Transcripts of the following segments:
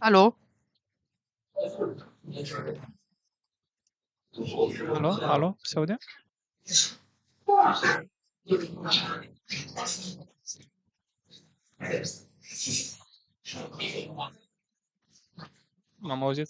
Aló, aló, aló, ¿se oye? Mama oye.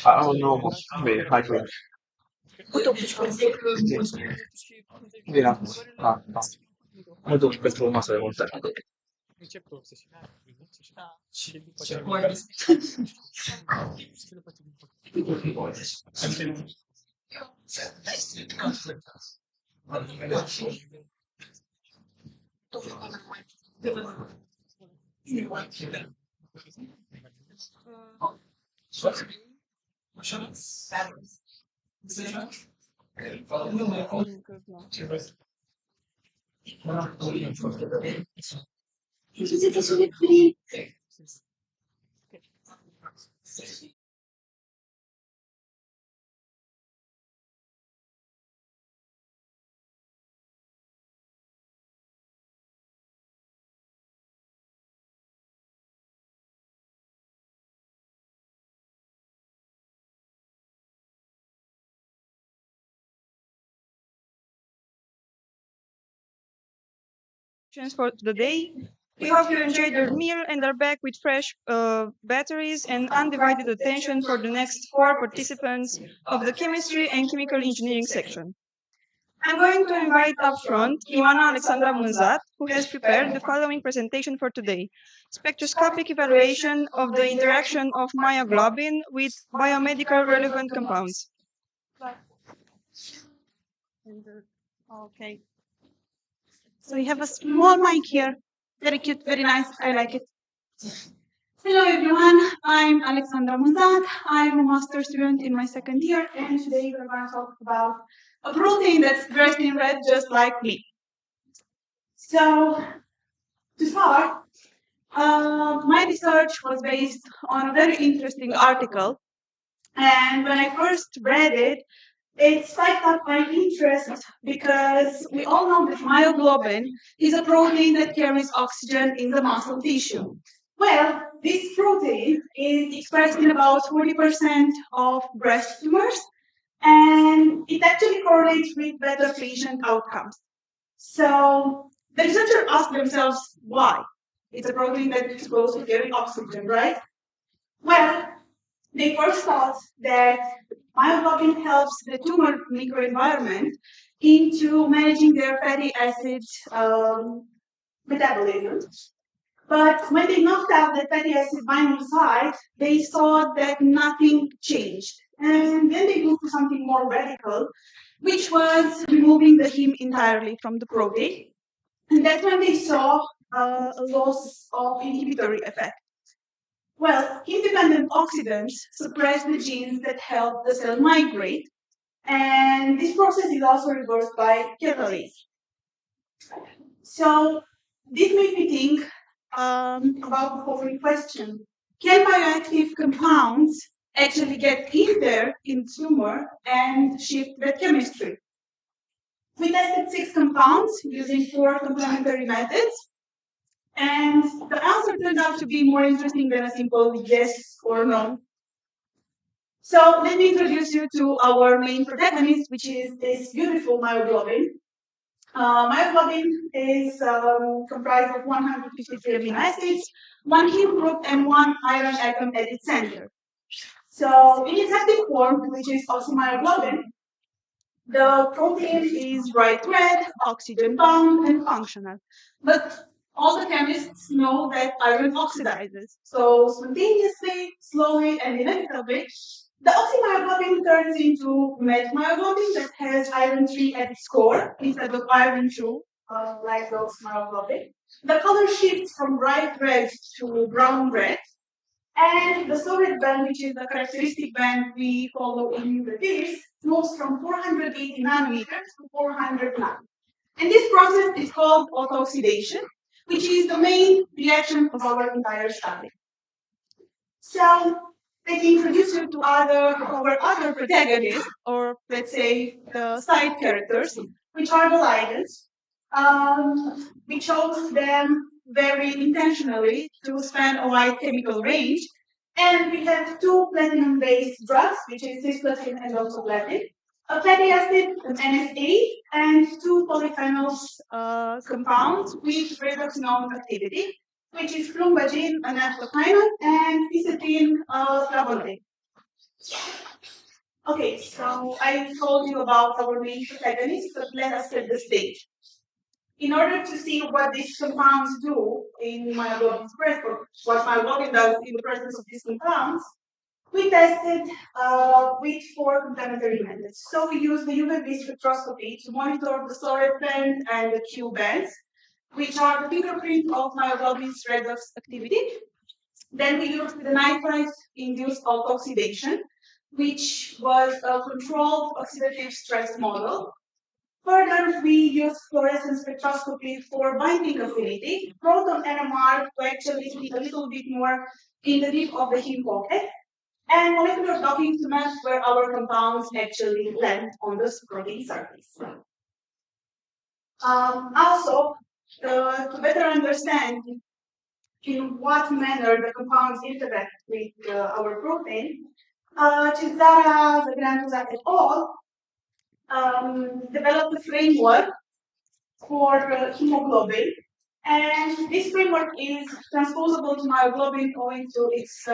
I don't know what's coming. Hi, Chris. Mira, molto più questo ma se con te. For the day. We hope you enjoyed your meal and are back with fresh batteries and undivided attention for the next four participants of the chemistry and chemical engineering section. I'm going to invite up front Ioana Alexandra Munzat, who has prepared the following presentation for today: spectroscopic evaluation of the interaction of myoglobin with biomedical relevant compounds. Okay. So we have a small mic here. Very cute, very nice. I like it. Hello everyone, I'm Alexandra Munzat. I'm a master student in my second year, and today we're going to talk about a protein that's dressed in red just like me. So, to start, my research was based on a very interesting article, and when I first read it, it spiked up my interest because we all know that myoglobin is a protein that carries oxygen in the muscle tissue. Well, this protein is expressed in about 40% of breast tumors, and it actually correlates with better patient outcomes. So the researchers asked themselves why. It's a protein that is supposed to carry oxygen, right? Well, they first thought that myoglobin helps the tumor microenvironment into managing their fatty acid metabolism. But when they knocked out the fatty acid binding site, they saw that nothing changed. And then they moved to something more radical, which was removing the heme entirely from the protein. And that's when they saw a loss of inhibitory effect. Well, independent oxidants suppress the genes that help the cell migrate, and this process is also reversed by catalase. So this made me think about the following question. Can bioactive compounds actually get in there in tumor and shift the chemistry? We tested 6 compounds using 4 complementary methods, and the answer turned out to be more interesting than a simple yes or no. So let me introduce you to our main protagonist, which is this beautiful myoglobin. Myoglobin is comprised of 153 amino acids, 1 heme group, and 1 iron atom at its center. So in its active form, which is oxymyoglobin, the protein is bright red, oxygen bound, and functional. But all the chemists know that iron oxidizes. So spontaneously, slowly, and inevitably, the oxymyoglobin turns into methmyoglobin that has iron 3 at its core instead of iron 2, like the oxymyoglobin. The color shifts from bright red to brown red, and the solid band, which is the characteristic band we follow in the UV, moves from 480 nanometers to 400 nanometers. And this process is called autooxidation, which is the main reaction of our entire study. So let me introduce you to our other protagonists, or let's say the side characters, which are the ligands. We chose them very intentionally to span a wide chemical range, and we have 2 platinum-based drugs, which is cisplatin and oxaliplatin, a fatty acid, an NSA, and 2 polyphenols compounds with redox-known activity, which is flumbagin, an anthocyanin, and fisetin, flavonoid. Okay, so I told you about our main protagonists, but let us set the stage. In order to see what these compounds do in myoglobin's presence, what myoglobin does in the presence of these compounds, we tested with 4 complementary methods. So we used the UV spectroscopy to monitor the solid band and the Q bands, which are the fingerprint of myoglobin's redox activity. Then we used the nitrite-induced autooxidation, which was a controlled oxidative stress model. Further, we used fluorescence spectroscopy for binding affinity, proton NMR to actually see a little bit more in the deep of the heme pocket, and molecular docking to map where our compounds actually land on the protein surface. Also, to better understand in what manner the compounds interact with our protein, Cesara, Zagrantuzat et al. Developed a framework for hemoglobin, and this framework is transposable to myoglobin owing to its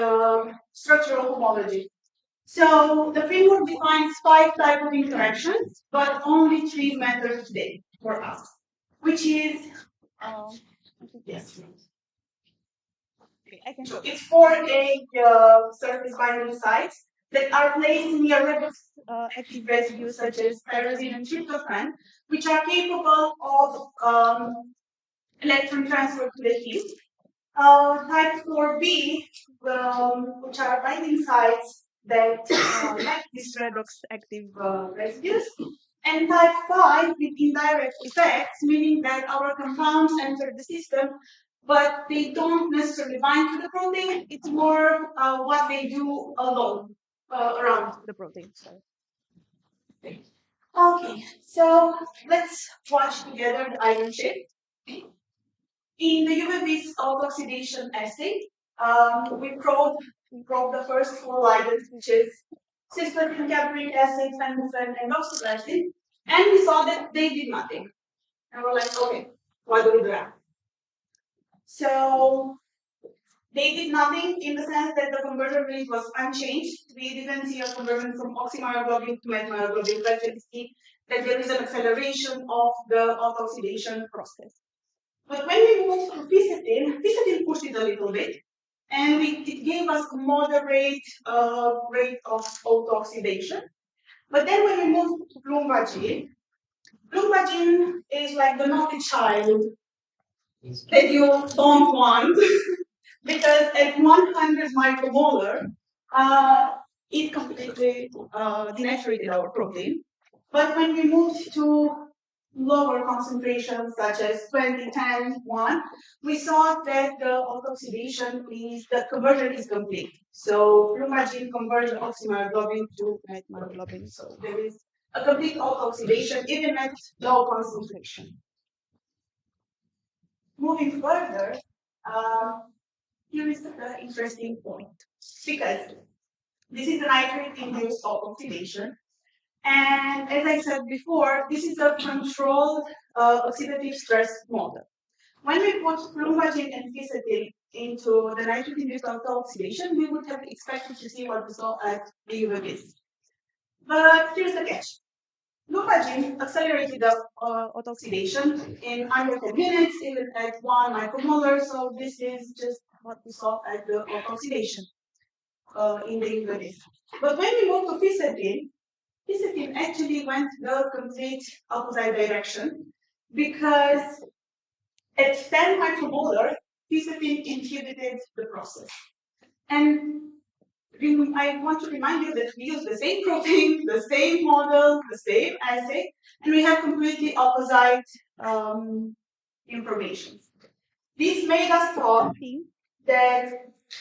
structural homology. So the framework defines 5 types of interactions, but only 3 matter today for us, which is yes. So it's 4 egg surface binding sites that are placed near redox active residues such as tyrosine and tryptophan, which are capable of electron transfer to the heme. Type 4b, which are binding sites that lack these redox active residues. And type 5 with indirect effects, meaning that our compounds enter the system, but they don't necessarily bind to the protein. It's more what they do alone around the protein. Okay, so let's watch together the iron shift. In the UV-vis autooxidation assay, we probed the first 4 ligands, which is cisplatin, caprylic acid, phenolphthalein, and oxaliplatin, and we saw that they did nothing. And we're like, okay, why do we do that? So they did nothing in the sense that the conversion rate was unchanged. We didn't see a conversion from oxymyoglobin to methmyoglobin, but we see that there is an acceleration of the autooxidation process. But when we moved to fisetin pushed it a little bit, and it gave us a moderate rate of autooxidation. But then when we moved to flumbagin is like the naughty child that you don't want, because at 100 micromolar, it completely denatured our protein. But when we moved to lower concentrations such as 20, 10, 1, we saw that the autooxidation is, the conversion is complete. So plumbagen converts oxymyoglobin to methmyoglobin. So there is a complete autooxidation even at low concentration. Moving further, here is the interesting point, because this is a nitrate-induced autooxidation. And as I said before, this is a controlled oxidative stress model. When we put plumbagen and fisetin into the nitrate-induced autooxidation, we would have expected to see what we saw at the UVs. But here's the catch. Plumbagen accelerated the autooxidation in under 10 minutes, even at 1 micromolar. So this is just what we saw at the autooxidation in the UVs. But when we move to fisetin actually went the complete opposite direction, because at 10 micromolar, fisetin inhibited the process. And I want to remind you that we use the same protein, the same model, the same assay, and we have completely opposite information. This made us think that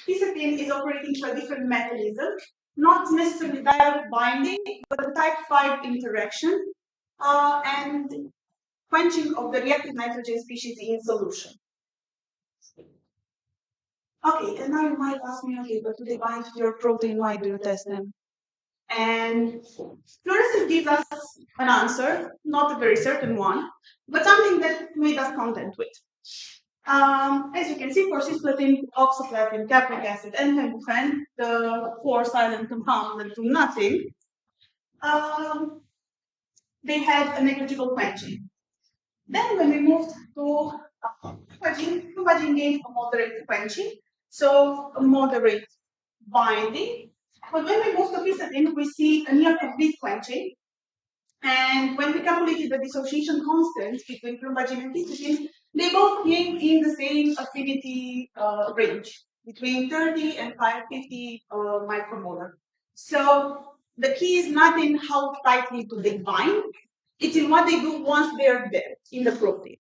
fisetin is operating through a different mechanism, not necessarily direct binding, but a type 5 interaction and quenching of the reactive nitrogen species in solution. Okay, and now you might ask me, okay, but do they bind to your protein? Why do you test them? And fluorescence gives us an answer, not a very certain one, but something that made us content with. As you can see, for cisplatin, oxaliplatin, capric acid, and henbufen, the 4 silent compounds that do nothing, they had a negligible quenching. Then when we moved to plumbagen gave a moderate quenching, so a moderate binding. But when we move to fisetin, we see a near complete quenching. And when we calculated the dissociation constants between plumbagen and fisetin, they both came in the same affinity range, between 30 and 550 micromolar. So the key is not in how tightly do they bind, it's in what they do once they're there in the protein.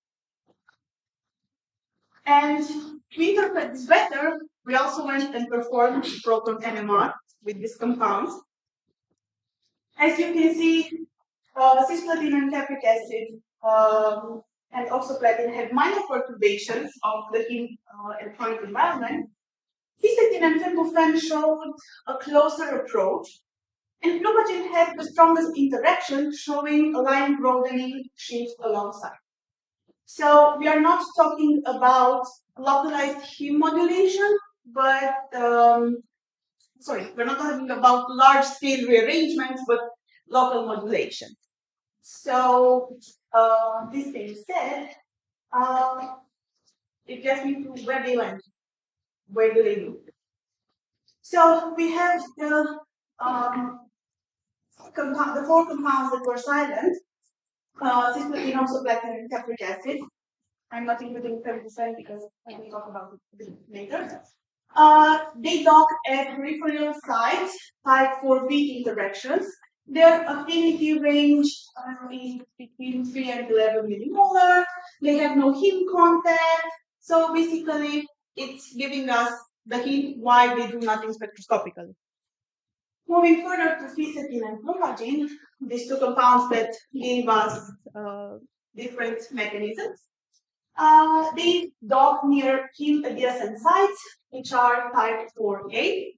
And to interpret this better, we also went and performed proton NMR with these compounds. As you can see, cisplatin and capric acid and oxaliplatin had minor perturbations of the electronic environment. Fisetin and henbufen showed a closer approach, and plumbagen had the strongest interaction, showing a line broadening shift alongside. So we are not talking about localized heme modulation, but we're not talking about large-scale rearrangements, but local modulation. So this being said, it gets me to where they went. Where do they do? So we have the 4 compounds that were silent, cisplatin, oxaliplatin, and capric acid. I'm not including 30% because I will talk about it a bit later. They dock at peripheral sites, type 4B interactions. Their affinity range is between 3 and 11 millimolar. They have no heme contact. So basically, it's giving us the hint why they do nothing spectroscopically. Moving further to fisetin and plumbagen, these 2 compounds that gave us different mechanisms. They dock near heme adjacent sites, which are type 4A.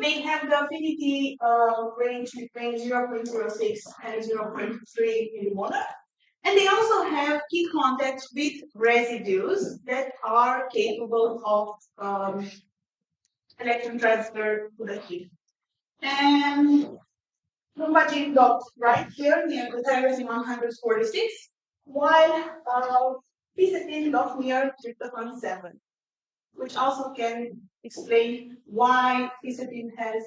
They have the affinity range between 0.06 and 0.3 millimolar. And they also have key contact with residues that are capable of electron transfer to the heme. And plumbagen docked right here near the tyrosine 146, while fisetin docked near tryptophan 7, which also can explain why fisetin has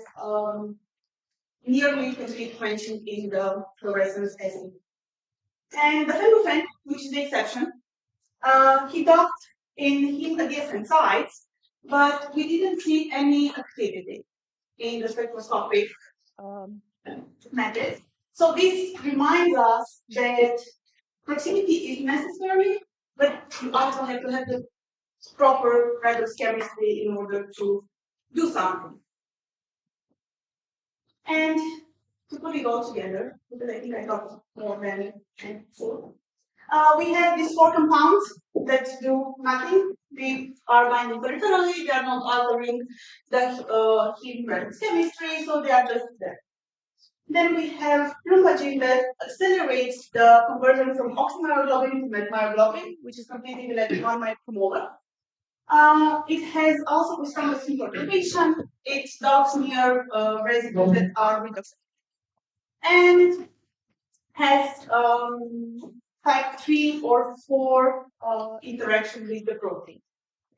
nearly complete quenching in the fluorescence assay. And the henbufen, which is the exception, he docked in heme adjacent sites, but we didn't see any activity in the spectroscopic methods. So this reminds us that proximity is necessary, but you also have to have the proper redox chemistry in order to do something. And to put it all together, because I think I got more than 4. We have these 4 compounds that do nothing. They are binding peripherally, they are not altering the heme redox chemistry, so they are just there. Then we have lumpagene that accelerates the conversion from oxymyoglobin to methmyoglobin, which is completing like 1 micromolar. It has also establishing perturbation. It docks near residues that are redox. And has type 3 or 4 interaction with the protein.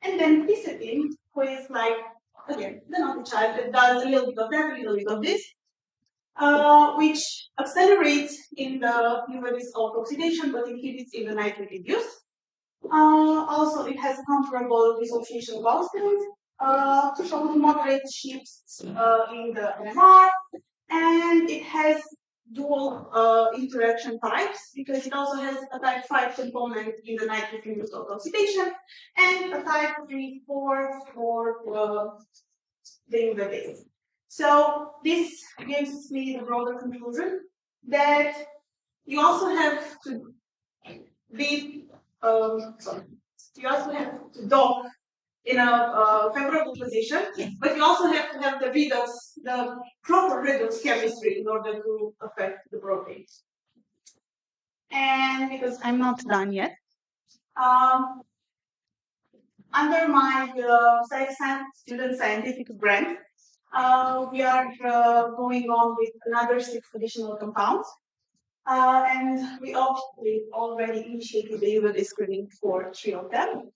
And then quercetin, who is like, again, the naughty child that does a little bit of that, a little bit of this, which accelerates in the liver's oxidation but inhibits in the nitric induce. Also, it has comparable dissociation constant to show moderate shifts in the NMR, and it has dual interaction types because it also has a type 5 component in the nitric induced oxidation and a type 3, 4 for the UV. So this gives me the broader conclusion that you also have to be you also have to dock in a favorable position, but you also have to have the proper redox chemistry in order to affect the proteins. And because I'm not done yet, under my student scientific grant, we are going on with another 6 additional compounds. And we already initiated the UVA screening for 3 of them.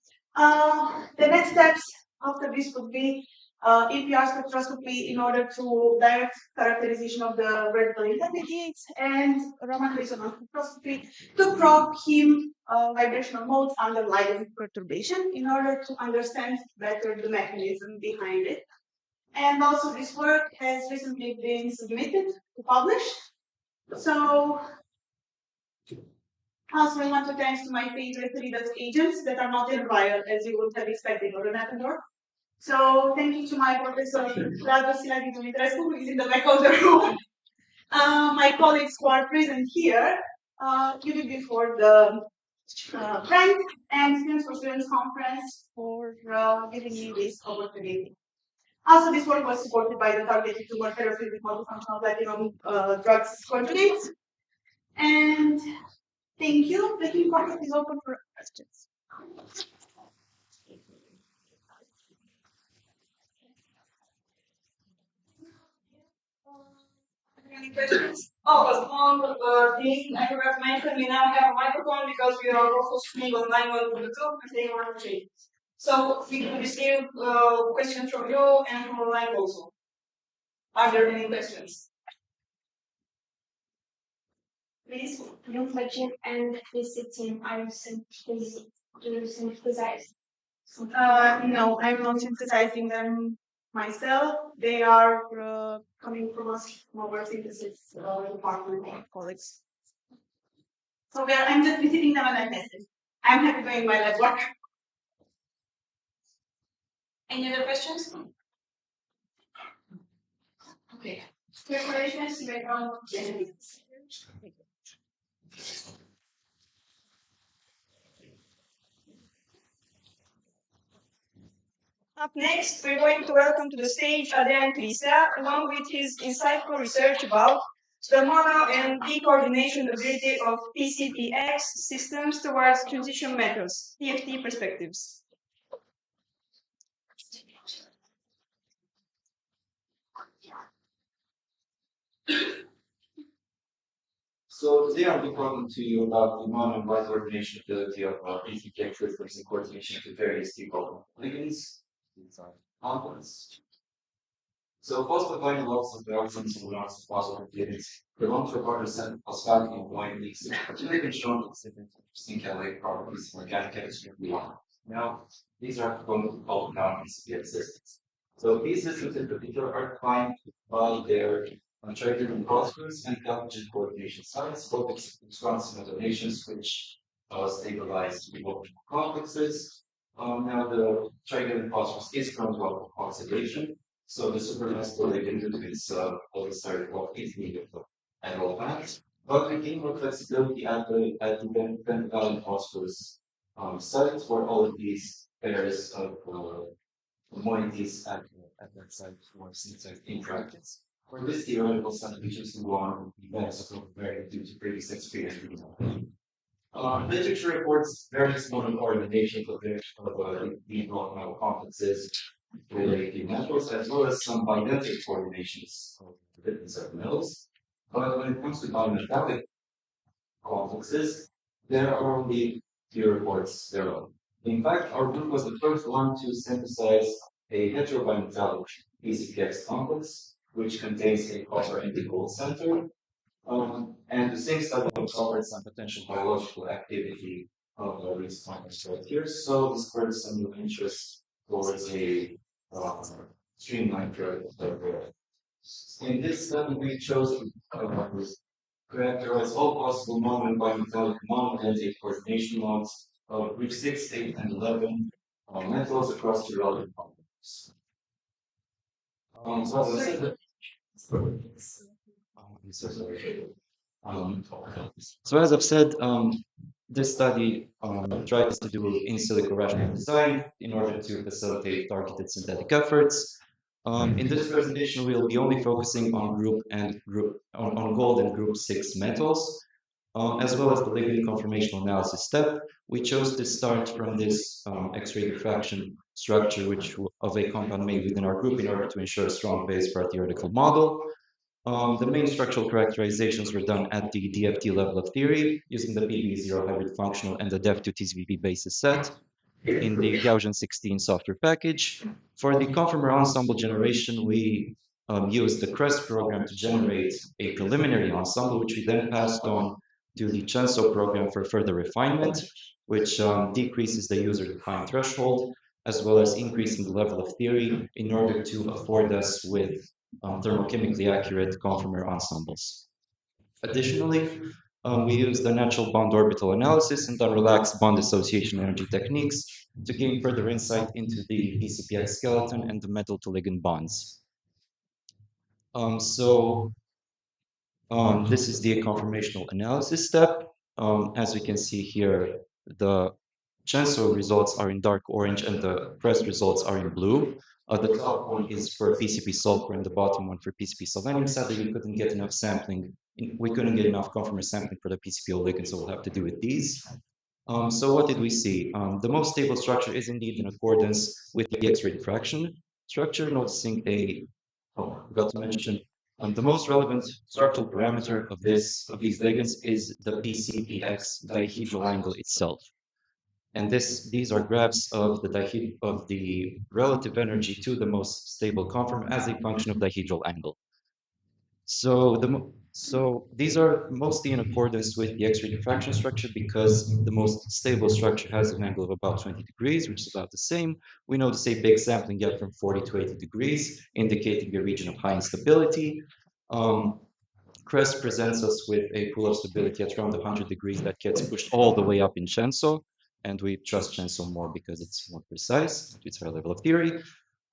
The next steps after this would be APR spectroscopy in order to direct characterization of the radical intermediates and Raman resonance spectroscopy to probe heme vibrational modes under ligand perturbation in order to understand better the mechanism behind it. And also this work has recently been submitted to publish. So also I want to thank to my favorite redox agents that are not in vial as you would have expected or Natanor. So thank you to my professor Radu Silagi Dumitrescu, who is in the back of the room. My colleagues who are present here, even before the grant and Students for Students Conference for giving me this opportunity. Also, this work was supported by the Targeted Tumor Therapy with Multifunctional Platinum Drugs Conjugates. And thank you. The hearing pocket is open for questions. Any questions? Oh, as long thing I forgot to mention, we now have a microphone because we are also streaming online on YouTube and they want to change. So we can receive questions from you and from online also. Are there any questions? Please. Lumpagene and quercetin are synthesized. No, I'm not synthesizing them myself. They are coming from us from our synthesis department colleagues. So I'm just visiting them and I'm testing. I'm happy doing my lab work. Any other questions? Okay. Congratulations, background. Up next, we're going to welcome to the stage Adrian Crisa, along with his insightful research about the mono and decoordination ability of PCPX systems towards transition methods, TFT perspectives. So today I'll be talking to you about the mono and coordination ability of PCPX systems in coordination to various decoupling ligands. These are components. So phosphorylated lots of dioxins and lots of phospholipids belong to a part of the phosphate and point leaks, particularly been shown to exhibit interesting catalytic properties in organic chemistry and beyond. Now, these are components called non-PCPX systems. So these systems in particular are defined by their triggering phosphorus and calcium coordination sites, both Wisconsin donations which stabilize multiple complexes. Now the triggering phosphorus is prone to oxidation, so the supermassive ligand is always started off intermediate at all times. But we gain more flexibility at the pentavalent phosphorus sites where all of these pairs of moieties at that site for synthetic in practice. For this theoretical study, we choose to go on events of very due to previous experience. Literature reports various mode of coordination of the complexes related metals, as well as some bidentate coordinations of different metals. But when it comes to bimetallic complexes, there are only few reports thereof. In fact, our group was the first one to synthesize a heterobimetallic PCPX complex, which contains a copper and a gold center. And the same study uncovered some potential biological activity of these complex right here. So this spurred some new interest towards a streamlined protocol. In this study, we chose to characterize all possible non-bimetallic monodentate coordination modes of group 6, 8, and 11 metals across the relevant compounds. So as I said, so as I've said, this study tries to do in silico rational design in order to facilitate targeted synthetic efforts. In this presentation, we'll be only focusing on on gold and group 6 metals, as well as the ligand conformational analysis step. We chose to start from this X-ray diffraction structure, which of a compound made within our group in order to ensure a strong base for our theoretical model. The main structural characterizations were done at the DFT level of theory using the PB0 hybrid functional and the DEF2 basis set in the Gaussian 16 software package. For the conformer ensemble generation, we used the CREST program to generate a preliminary ensemble, which we then passed on to the CHENSO program for further refinement, which decreases the user-defined threshold, as well as increasing the level of theory in order to afford us with thermochemically accurate conformer ensembles. Additionally, we use the natural bond orbital analysis and the relaxed bond association energy techniques to gain further insight into the PCPX skeleton and the metal to ligand bonds. This is the conformational analysis step. As we can see here, the CHENSO results are in dark orange and the CREST results are in blue. The top one is for PCP sulfur and the bottom one for PCP selenium. Sadly, we couldn't get enough sampling. We couldn't get enough conformer sampling for the PCPO ligand, so we'll have to do with these. So what did we see? The most stable structure is indeed in accordance with the X-ray diffraction structure, noticing forgot to mention, the most relevant structural parameter of these ligands is the PCPX dihedral angle itself. And these are graphs of the relative energy to the most stable conformer as a function of dihedral angle. So these are mostly in accordance with the X-ray diffraction structure because the most stable structure has an angle of about 20 degrees, which is about the same. We notice a big sampling gap from 40 to 80 degrees, indicating a region of high instability. CREST presents us with a pool of stability at around 100 degrees that gets pushed all the way up in CHENSO. And we trust CHENSO more because it's more precise, it's our level of theory.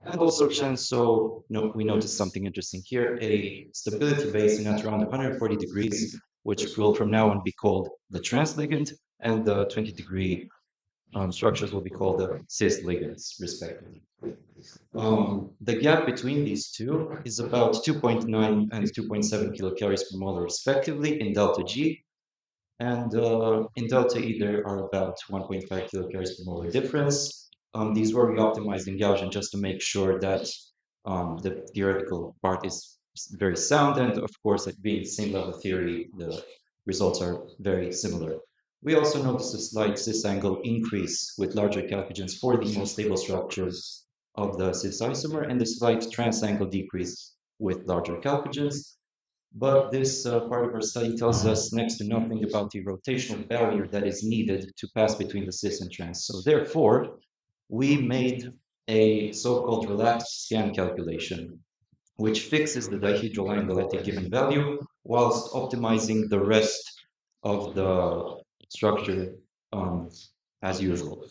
And also CHENSO, we noticed something interesting here, a stability basin at around 140 degrees, which will from now on be called the trans ligand, and the 20-degree structures will be called the cis ligands, respectively. The gap between these two is about 2.9 and 2.7 kilocalories per molar, respectively, in delta G. And in delta E, there are about 1.5 kilocalories per molar difference. These were optimized in Gaussian just to make sure that the theoretical part is very sound. And of course, at being the same level of theory, the results are very similar. We also notice a slight cis angle increase with larger chalcogens for the most stable structures of the cis isomer, and a slight trans angle decrease with larger chalcogens. But this part of our study tells us next to nothing about the rotational barrier that is needed to pass between the cis and trans. So therefore, we made a so-called relaxed scan calculation which fixes the dihedral angle at a given value whilst optimizing the rest of the structure as usual.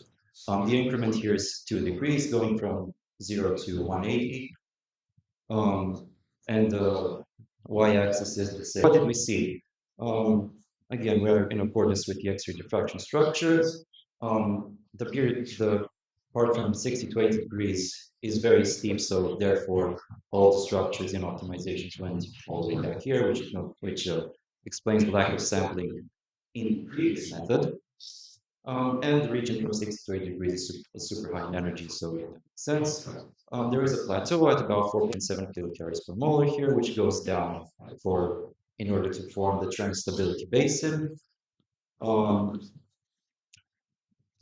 The increment here is 2 degrees, going from 0 to 180. And the y-axis is the same. What did we see? Again, we're in accordance with the X-ray diffraction structure. The part from 60 to 80 degrees is very steep, so therefore all the structures in optimizations went all the way back here, which explains the lack of sampling in the previous method. And the region from 60 to 80 degrees is super high in energy, so it makes sense. There is a plateau at about 4.7 kilocalories per molar here, which goes down in order to form the trans-stability basin. The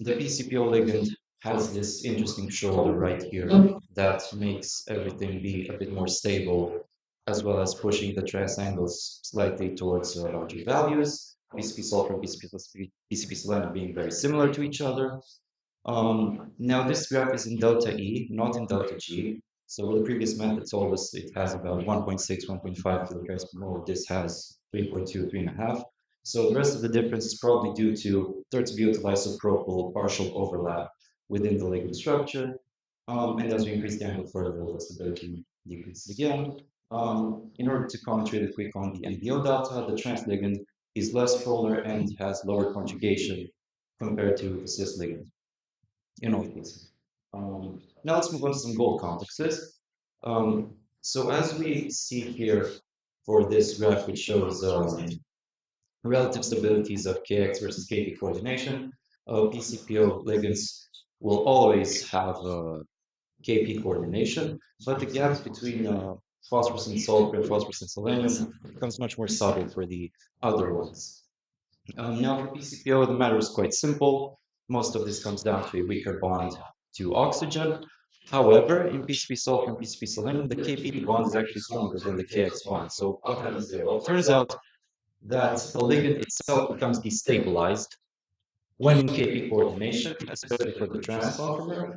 PCPO ligand has this interesting shoulder right here that makes everything be a bit more stable, as well as pushing the trans angles slightly towards larger values. PCP sulfur and PCP selenium being very similar to each other. Now this graph is in delta E, not in delta G. So the previous method told us it has about 1.6, 1.5 kilograms per mole. This has 3.2, 3.5. So the rest of the difference is probably due to terts-butyl isopropyl partial overlap within the ligand structure. And as we increase the angle further, the stability decreases again. In order to comment really quick on the NBO data, the trans ligand is less polar and has lower conjugation compared to the cis ligand in all cases. Now let's move on to some goal complexes. So as we see here for this graph, which shows relative stabilities of Kx versus Kp coordination, PCPO ligands will always have Kp coordination, but the gaps between phosphorus and sulfur and phosphorus and selenium becomes much more subtle for the other ones. Now for PCPO, the matter is quite simple. Most of this comes down to a weaker bond to oxygen. However, in PCP sulfur and PCP selenium, the Kp bond is actually stronger than the Kx bond. So what happens there? Well, it turns out that the ligand itself becomes destabilized when in Kp coordination, especially for the trans conformer.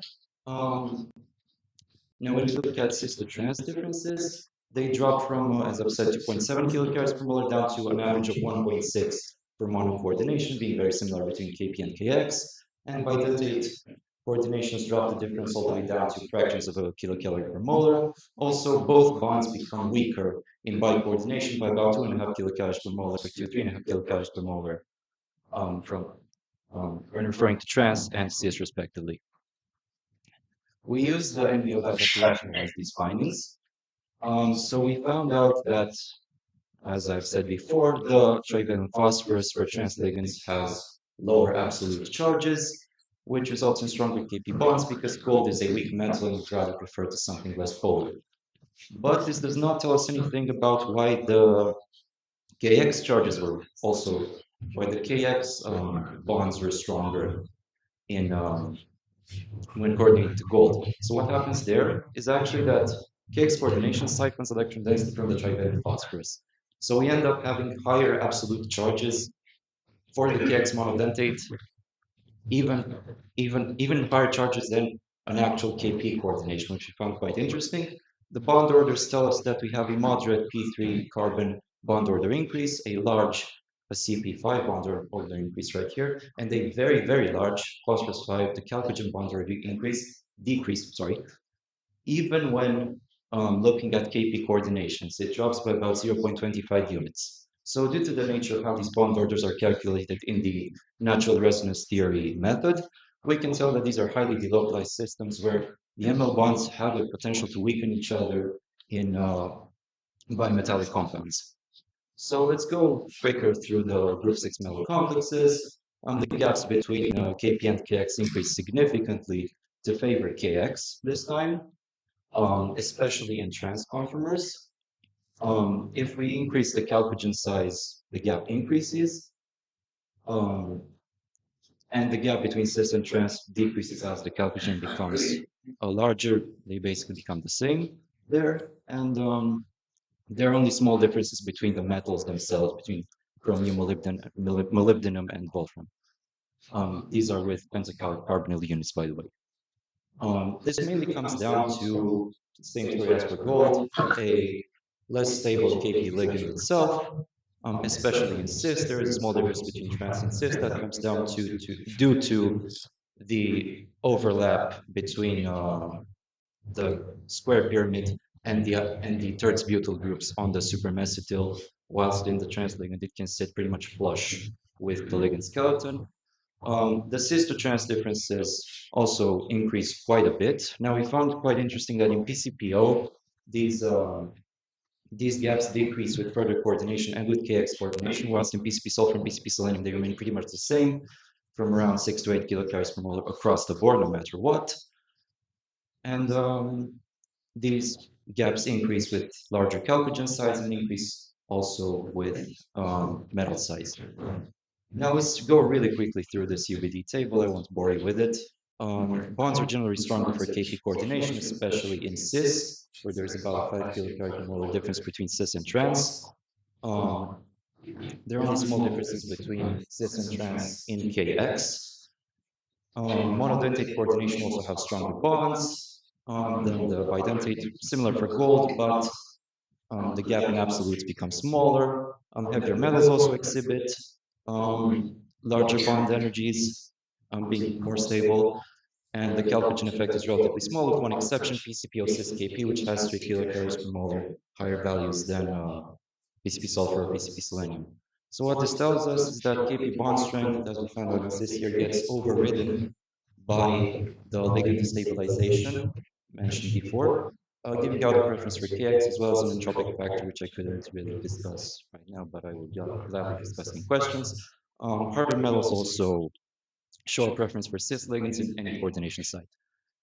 Now, when we look at cis to trans differences, they drop from, as I've said, 2.7 kilocalories per molar down to an average of 1.6 for mono coordination, being very similar between Kp and Kx. And by delta-8, coordinations drop the difference all the way down to fractions of a kilocalorie per molar. Also, both bonds become weaker in bi-coordination by about 2.5 kilocalories per molar to 3.5 kilocalories per molar when referring to trans and cis respectively. We used the NBO data to rationalize these findings. So we found out that, as I've said before, the trivalent phosphorus for trans ligands has lower absolute charges, which results in stronger Kp bonds because gold is a weak metal and would rather prefer to something less polar. But this does not tell us anything about why the Kx charges were also, why the Kx bonds were stronger in when coordinating to gold. So what happens there is actually that Kx coordination siphons electron density from the trivalent phosphorus. So we end up having higher absolute charges for the Kx monodentate, even higher charges than an actual Kp coordination, which we found quite interesting. The bond orders tell us that we have a moderate P3 carbon bond order increase, a large CP5 bond order increase right here, and a very, very large phosphorus 5, the chalcogen bond order decrease, even when looking at Kp coordinations, it drops by about 0.25 units. So due to the nature of how these bond orders are calculated in the natural resonance theory method, we can tell that these are highly delocalized systems where the ML bonds have the potential to weaken each other in bimetallic compounds. So let's go quicker through the group 6 metal complexes. The gaps between Kp and Kx increase significantly to favor Kx this time, especially in trans conformers. If we increase the chalcogen size, the gap increases. And the gap between cis and trans decreases as the chalcogen becomes larger. They basically become the same there. And there are only small differences between the metals themselves, between chromium, molybdenum, and wolfram. These are with pentacarbonyl units, by the way. This mainly comes down to same story as for gold, a less stable Kp ligand itself, especially in cis. There is a small difference between trans and cis that comes down due to the overlap between the square pyramid and the terts butyl groups on the supramesotyl, whilst in the trans ligand it can sit pretty much flush with the ligand skeleton. The cis to trans differences also increase quite a bit. Now, we found quite interesting that in PCPO, these gaps decrease with further coordination and with KX coordination, whilst in PCP sulfur and PCP selenium, they remain pretty much the same, from around 6 to 8 kilocalories per mole across the board, no matter what. And these gaps increase with larger chalcogen size and increase also with metal size. Now let's go really quickly through this UBD table. I won't bore you with it. Bonds are generally stronger for Kp coordination, especially in cis, where there's about a 5 kilocalorie per molar difference between cis and trans. There are only small differences between cis and trans in Kx. Monodentate coordination also have stronger bonds than the bidentate, similar for gold, but the gap in absolutes becomes smaller. Heavier metals also exhibit larger bond energies, being more stable, and the chalcogen effect is relatively small, with one exception, PCPO cis Kp, which has 3 kilocalories per molar, higher values than PCP sulfur or PCP selenium. So what this tells us is that Kp bond strength, as we found out in cis here, gets overridden by the ligand destabilization mentioned before, giving out a preference for Kx as well as an entropic factor, which I couldn't really discuss right now, but I will gladly discuss in questions. Harder metals also show a preference for cis ligands in any coordination site.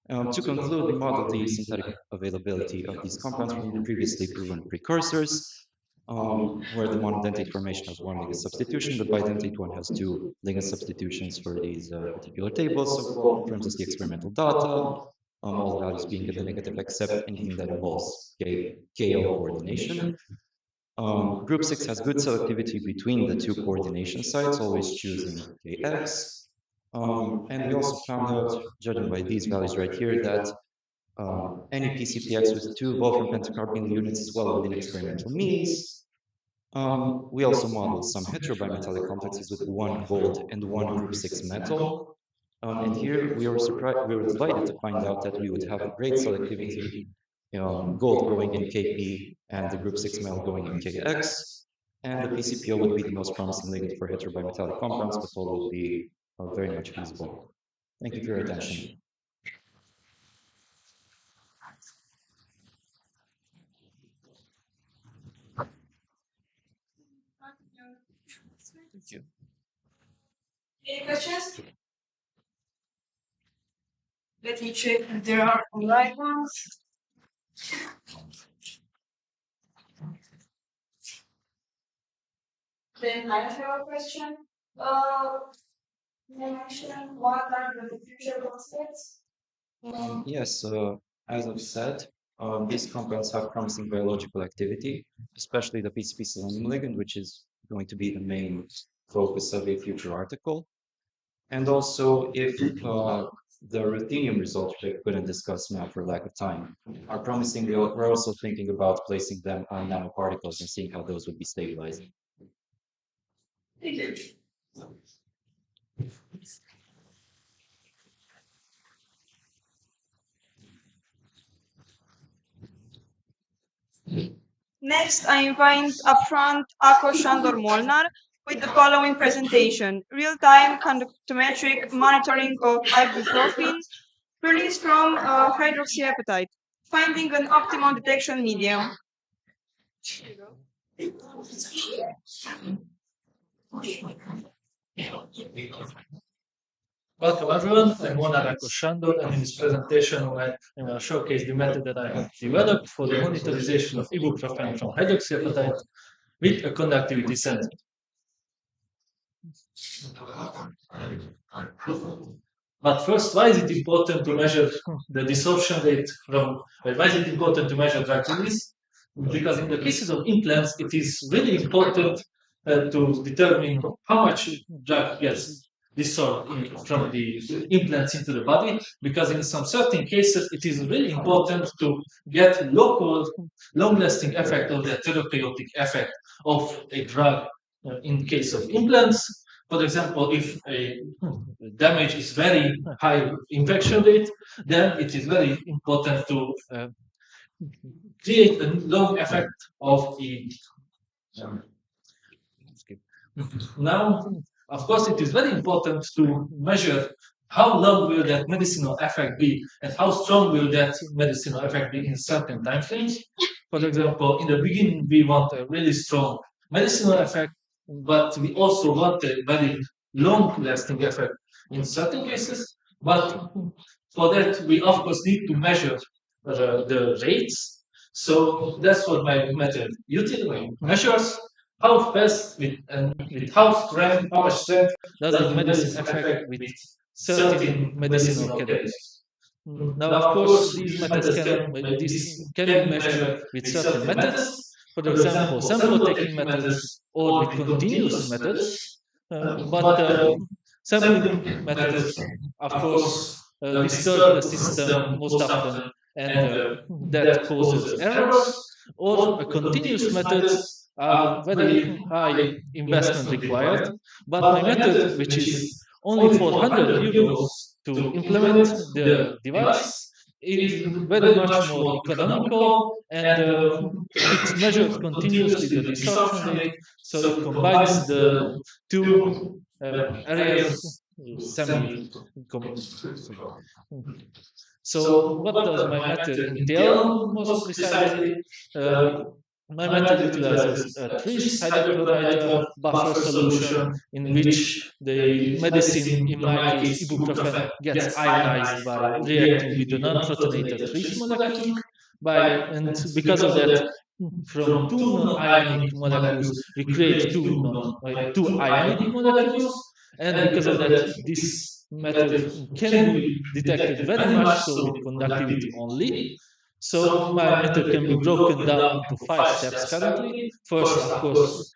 To conclude, we modeled the synthetic availability of these compounds from the previously proven precursors, where the monodentate formation has one ligand substitution, the bidentate one has 2 ligand substitutions for these particular tables, so confirms us the experimental data, all values being in the negative except anything that involves KO coordination. Group 6 has good selectivity between the 2 coordination sites, always choosing Kx. And we also found out, judging by these values right here, that any PCPX with 2 Wolfram pentacarbonyl units is well within experimental means. We also modeled some heterobimetallic complexes with 1 gold and 1 group 6 metal. And here we were delighted to find out that we would have a great selectivity, gold going in Kp and the group 6 metal going in Kx. And the PCPO would be the most promising ligand for heterobimetallic compounds, but all would be very much feasible. Thank you for your attention. Thank you. Any questions? Let me check if there are online ones. Then I have a question. Mention what are the future prospects? Yes, as I've said, these compounds have promising biological activity, especially the PCP selenium ligand, which is going to be the main focus of a future article. And also, if the ruthenium results, which I couldn't discuss now for lack of time, are promising, we're also thinking about placing them on nanoparticles and seeing how those would be stabilized. Thank you. Next, I invite upfront Ako Shandor Molnar with the following presentation: real-time conductometric monitoring of ibuprofen released from hydroxyapatite, finding an optimal detection medium. Welcome everyone, I'm Molnar Ako Shandor, and in this presentation I will showcase the method that I have developed for the monitorization of ibuprofen from hydroxyapatite with a conductivity sensor. But first, why is it important to measure the dissorption rate why is it important to measure drug release? Because in the cases of implants, it is really important to determine how much drug gets dissolved from the implants into the body, because in some certain cases it is really important to get local, long-lasting effect of the therapeutic effect of a drug in case of implants. For example, if a damage is very high infection rate, then it is very important to create a long effect of the now, of course, it is very important to measure how long will that medicinal effect be and how strong will that medicinal effect be in certain time frames. For example, in the beginning, we want a really strong medicinal effect, but we also want a very long-lasting effect in certain cases. But for that, we of course need to measure the rates. So that's what my method measures how fast with how much strength does the medicine affect with certain medicinal categories. Now, of course, these can be measured with certain methods. For example, sample taking methods or with continuous methods. But sampling methods, of course, disturb the system most often, and that causes errors. Or continuous methods are very high investment required. But my method, which is only 400 euros to implement the device, is very much more economical, and it measures continuously the distortion rate, so it combines the two areas semi. So what does my method entail most precisely? My method utilizes a trace hydrochloride buffer solution in which the medicine, in my case ibuprofen, gets ionized by reacting with the non-protonated trish molecule. And because of that, from two non-ionic molecules, we create two ionic molecules. And because of that, this method can be detected very much so with conductivity only. So my method can be broken down into 5 steps currently. First, of course,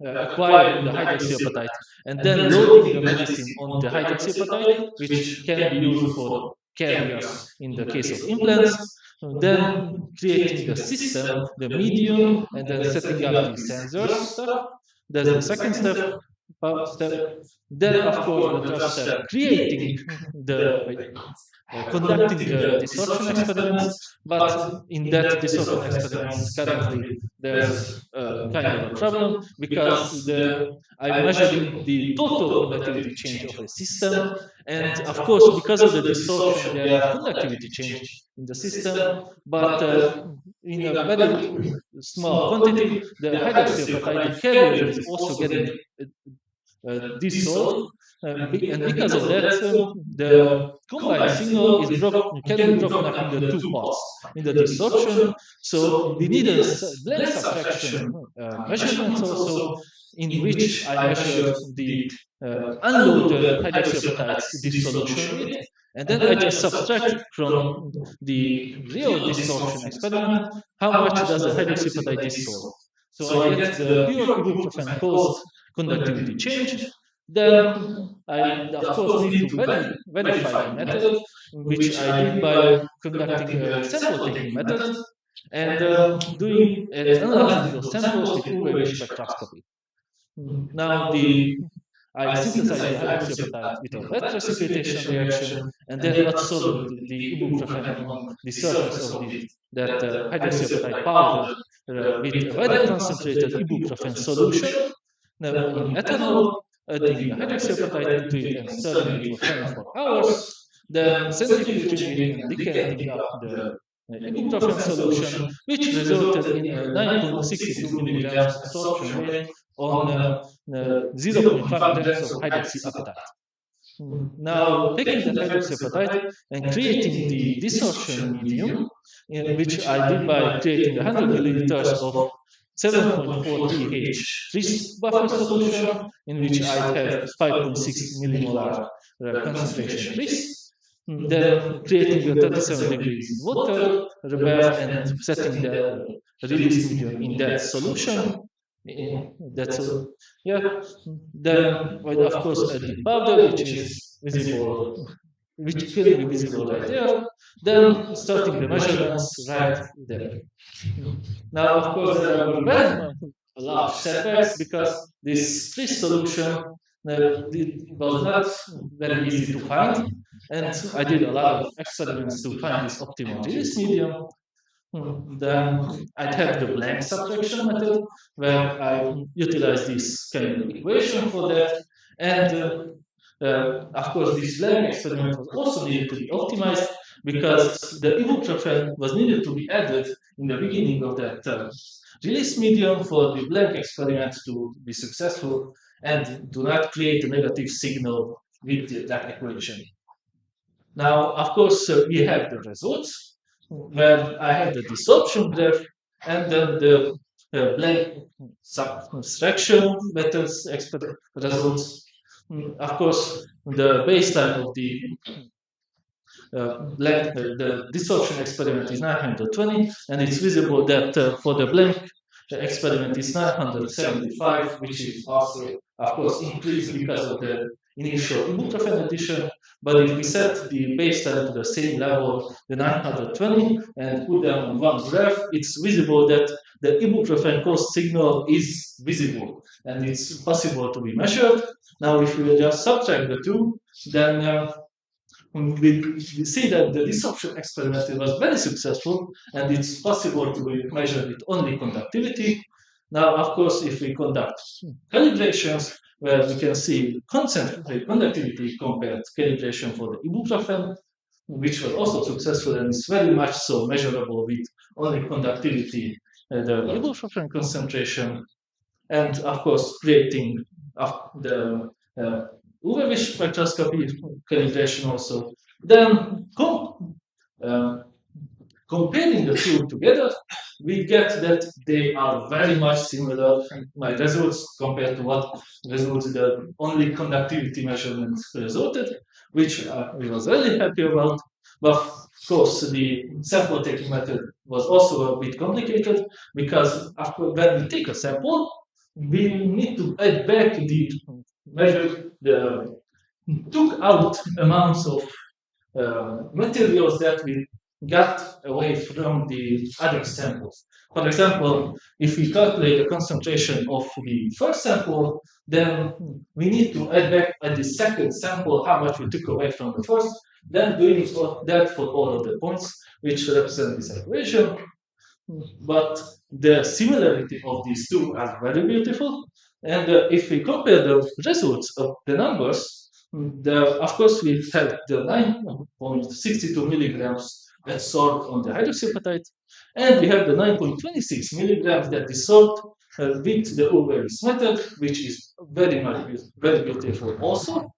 acquiring the hydroxyapatite and then loading the medicine on the hydroxyapatite, which can be used for carriers in the case of implants. Then creating the system, the medium, and then setting up the sensors stuff. That's the second step. Then, of course, the third step, creating conducting the distortion experiments. But in that distortion experiments, currently there's kind of a problem, because I'm measuring the total conductivity change of a system, and of course, because of the distortion, there are conductivity change in the system, but in a very small quantity, the hydroxyapatite carrier is also getting dissolved, and because of that, the combined signal can be broken up into 2 parts in the distortion. So we need a blend subtraction measurement also, in which I measure the unloaded hydroxyapatite dissolution rate, and then I just subtract from the real distortion experiment how much does the hydroxyapatite dissolve. So I get the pure ibuprofen caused conductivity change. Then I, of course, need to verify the method, which I did by conducting a sample taking method and analyzing those samples with UV spectroscopy. Now I synthesize the hydroxyapatite with a wet precipitation reaction, and then adsorb the ibuprofen on the surface of that hydroxyapatite powder with a very concentrated ibuprofen solution. Now, in ethanol, adding the hydroxyapatite into it and stirring it for 24 hours, then centrifuging it and decanting up the ibuprofen solution, which resulted in a 9.62 milligrams absorption rate on 0.5 grams of hydroxyapatite. Now, taking that hydroxyapatite and creating the distortion medium, which I did by creating 100 milliliters of 7.4 pH buffer solution, in which I have 5.6 millimolar concentration tris. Then creating the 37 degrees water, reverse, and setting the release medium in that solution. That's yeah. Then, well, of course, the powder, which is visible, which can be visible right there. Then starting the measurements right there. Now, of course, there were very large setbacks because this TRIS solution it was not very easy to find. And I did a lot of experiments to find this optimal release medium. Then I'd have the blank subtraction method, where I utilize this kind of equation for that. And of course, this blank experiment was also needed to be optimized because the ibuprofen was needed to be added in the beginning of that release medium for the blank experiment to be successful and do not create a negative signal with that equation. Now, of course, we have the results where I have the desorption graph and then the blank subtraction methods results. Of course, the baseline of the the desorption experiment is 920, and it's visible that for the blank experiment is 975, which is also, of course, increased because of the initial ibuprofen addition. But if we set the baseline to the same level, the 920, and put them on one graph, it's visible that the ibuprofen caused signal is visible and it's possible to be measured. Now, if we just subtract the two, then we see that the desorption experiment was very successful and it's possible to measure with only conductivity. Now, of course, if we conduct calibrations where we can see conductivity compared to calibration for the ibuprofen, which was also successful and is very much so measurable with only conductivity, the ibuprofen concentration, and of course, creating the UV spectroscopy calibration also. Then comparing the two together, we get that they are very much similar. My results compared to what results the only conductivity measurement resulted, which I was really happy about. But of course, the sample taking method was also a bit complicated because after when we take a sample, we need to add back the measure the took out amounts of materials that we got away from the other samples. For example, if we calculate the concentration of the first sample, then we need to add back at the second sample how much we took away from the first, then doing that for all of the points which represent this equation. But the similarity of these two are very beautiful. And if we compare the results of the numbers, of course, we have the 9.62 milligrams that sort on the hydroxyapatite, and we have the 9.26 milligrams that dissolved with the Ulvaris method, which is very beautiful also.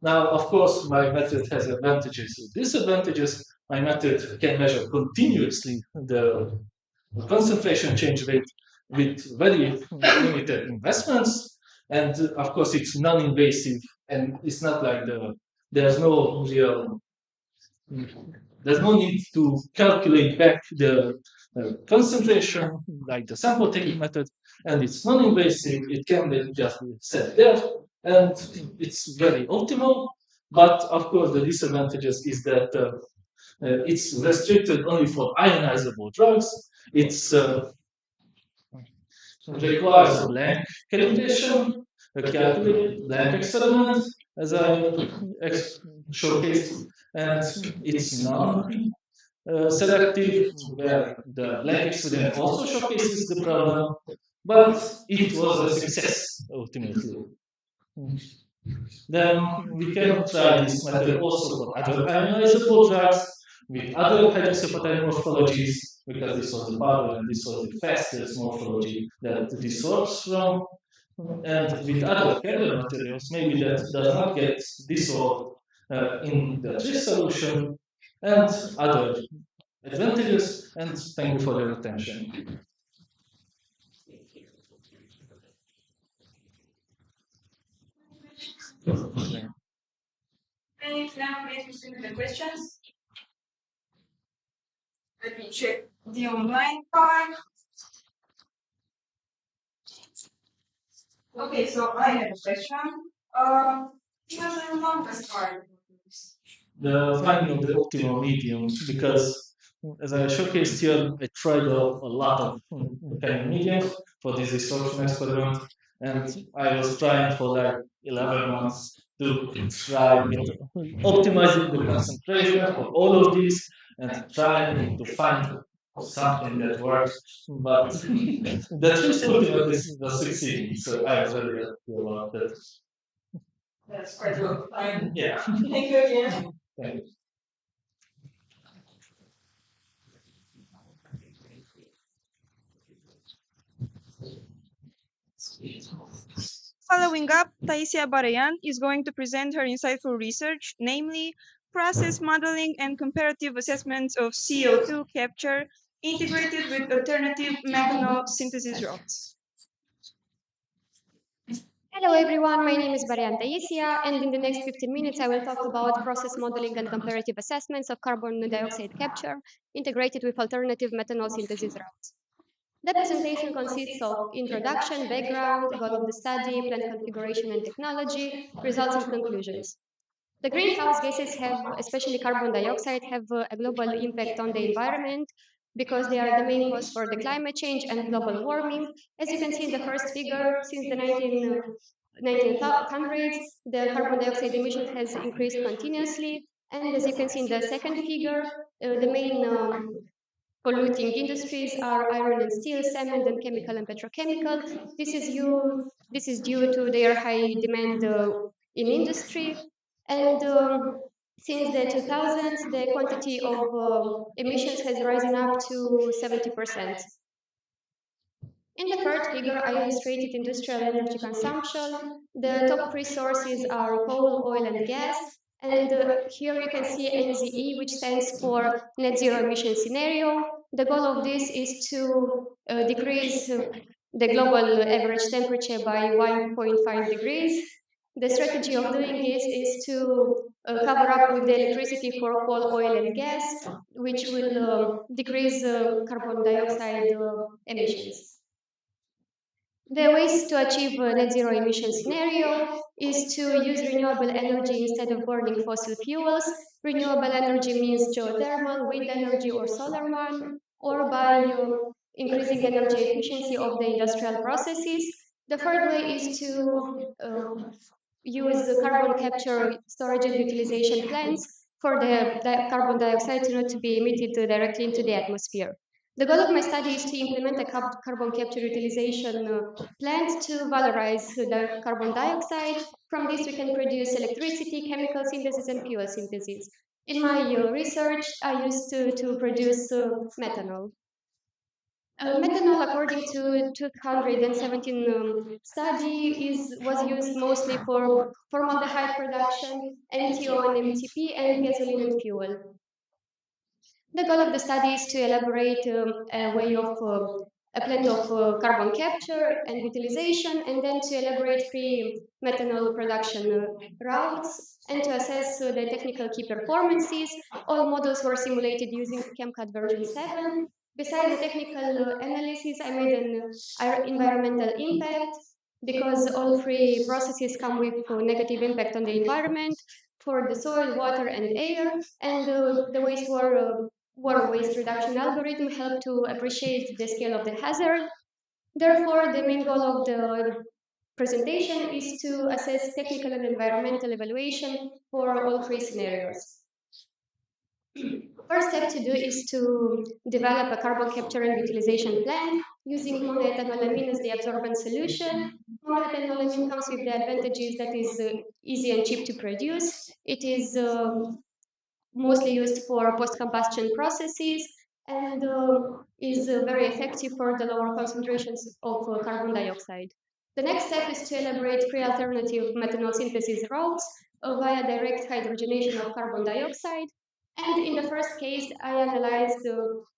Now, of course, my method has advantages and disadvantages. My method can measure continuously the concentration change rate with very limited investments. And of course, it's non-invasive, and it's not like there's no need to calculate back the concentration like the sample taking method, and it's non-invasive. It can be just set there, and it's very optimal. But of course, the disadvantages is that it's restricted only for ionizable drugs. It's requires a blank calibration, a calculate blank experiment, as I showcased, and it's non-selective, where the blank experiment also showcases the problem, but it was a success ultimately. Then we can try this method also for other ionizable drugs with other hydroxyapatite morphologies, because this was the powder and this was the fastest morphology that dissolves from. And with other carrier materials, maybe that does not get dissolved in the TRIS solution, and other advantages. And thank you for your attention. And now let's proceed with the questions. Let me check the online part. Okay, so I have a question. What was the longest part? The finding of the optimal medium, because as I showcased here, I tried a lot of kind of mediums for this distortion experiment, and I was trying for like 11 months to try optimizing the concentration for all of these and trying to find something that works. But the truth ultimately was succeeding, so I was really happy about that. That's quite good. Fine. Yeah. Thank you again. Thank you. Following up, Taisia Barayan is going to present her insightful research, namely process modeling and comparative assessments of CO2 capture integrated with alternative methanol synthesis routes. Hello everyone, my name is Barian Taisia, and in the next 15 minutes I will talk about process modeling and comparative assessments of carbon dioxide capture integrated with alternative methanol synthesis routes. The presentation consists of introduction, background, goal of the study, plant configuration and technology, results and conclusions. The greenhouse gases have, especially carbon dioxide, have a global impact on the environment because they are the main cause for the climate change and global warming. As you can see in the first figure, since the 1900s, the carbon dioxide emission has increased continuously. And as you can see in the second figure, the main polluting industries are iron and steel, cement, and chemical and petrochemical. This is due to their high demand in industry. And since the 2000s, the quantity of emissions has risen up to 70%. In the third figure, I illustrated industrial energy consumption. The top three sources are coal, oil, and gas. And here you can see NZE, which stands for Net Zero Emission Scenario. The goal of this is to decrease the global average temperature by 1.5 degrees. The strategy of doing this is to cover up with the electricity for coal, oil, and gas, which will decrease carbon dioxide emissions. The ways to achieve a net zero emission scenario is to use renewable energy instead of burning fossil fuels. Renewable energy means geothermal, wind energy, or solar one, or by increasing energy efficiency of the industrial processes. The third way is to use the carbon capture, storage, and utilization plants for the carbon dioxide not to be emitted directly into the atmosphere. The goal of my study is to implement a carbon capture utilization plant to valorize the carbon dioxide. From this, we can produce electricity, chemical synthesis, and fuel synthesis. In my research, I used to produce methanol. Methanol, according to 2017 study, was used mostly for formaldehyde production, MTO and MTP, and gasoline and fuel. The goal of the study is to elaborate a way of a plan of carbon capture and utilization, and then to elaborate three methanol production routes, and to assess the technical key performances. All models were simulated using ChemCAD version 7. Besides the technical analysis, I made an environmental impact because all three processes come with negative impact on the environment for the soil, water, and air, and the water waste reduction algorithm helped to appreciate the scale of the hazard. Therefore, the main goal of the presentation is to assess technical and environmental evaluation for all three scenarios. First step to do is to develop a carbon capture and utilization plan using monoethanolamine as the absorbent solution. Monoethanolamine comes with the advantages that is easy and cheap to produce. It is mostly used for post-combustion processes and is very effective for the lower concentrations of carbon dioxide. The next step is to elaborate three alternative methanol synthesis routes via direct hydrogenation of carbon dioxide. And in the first case, I analyzed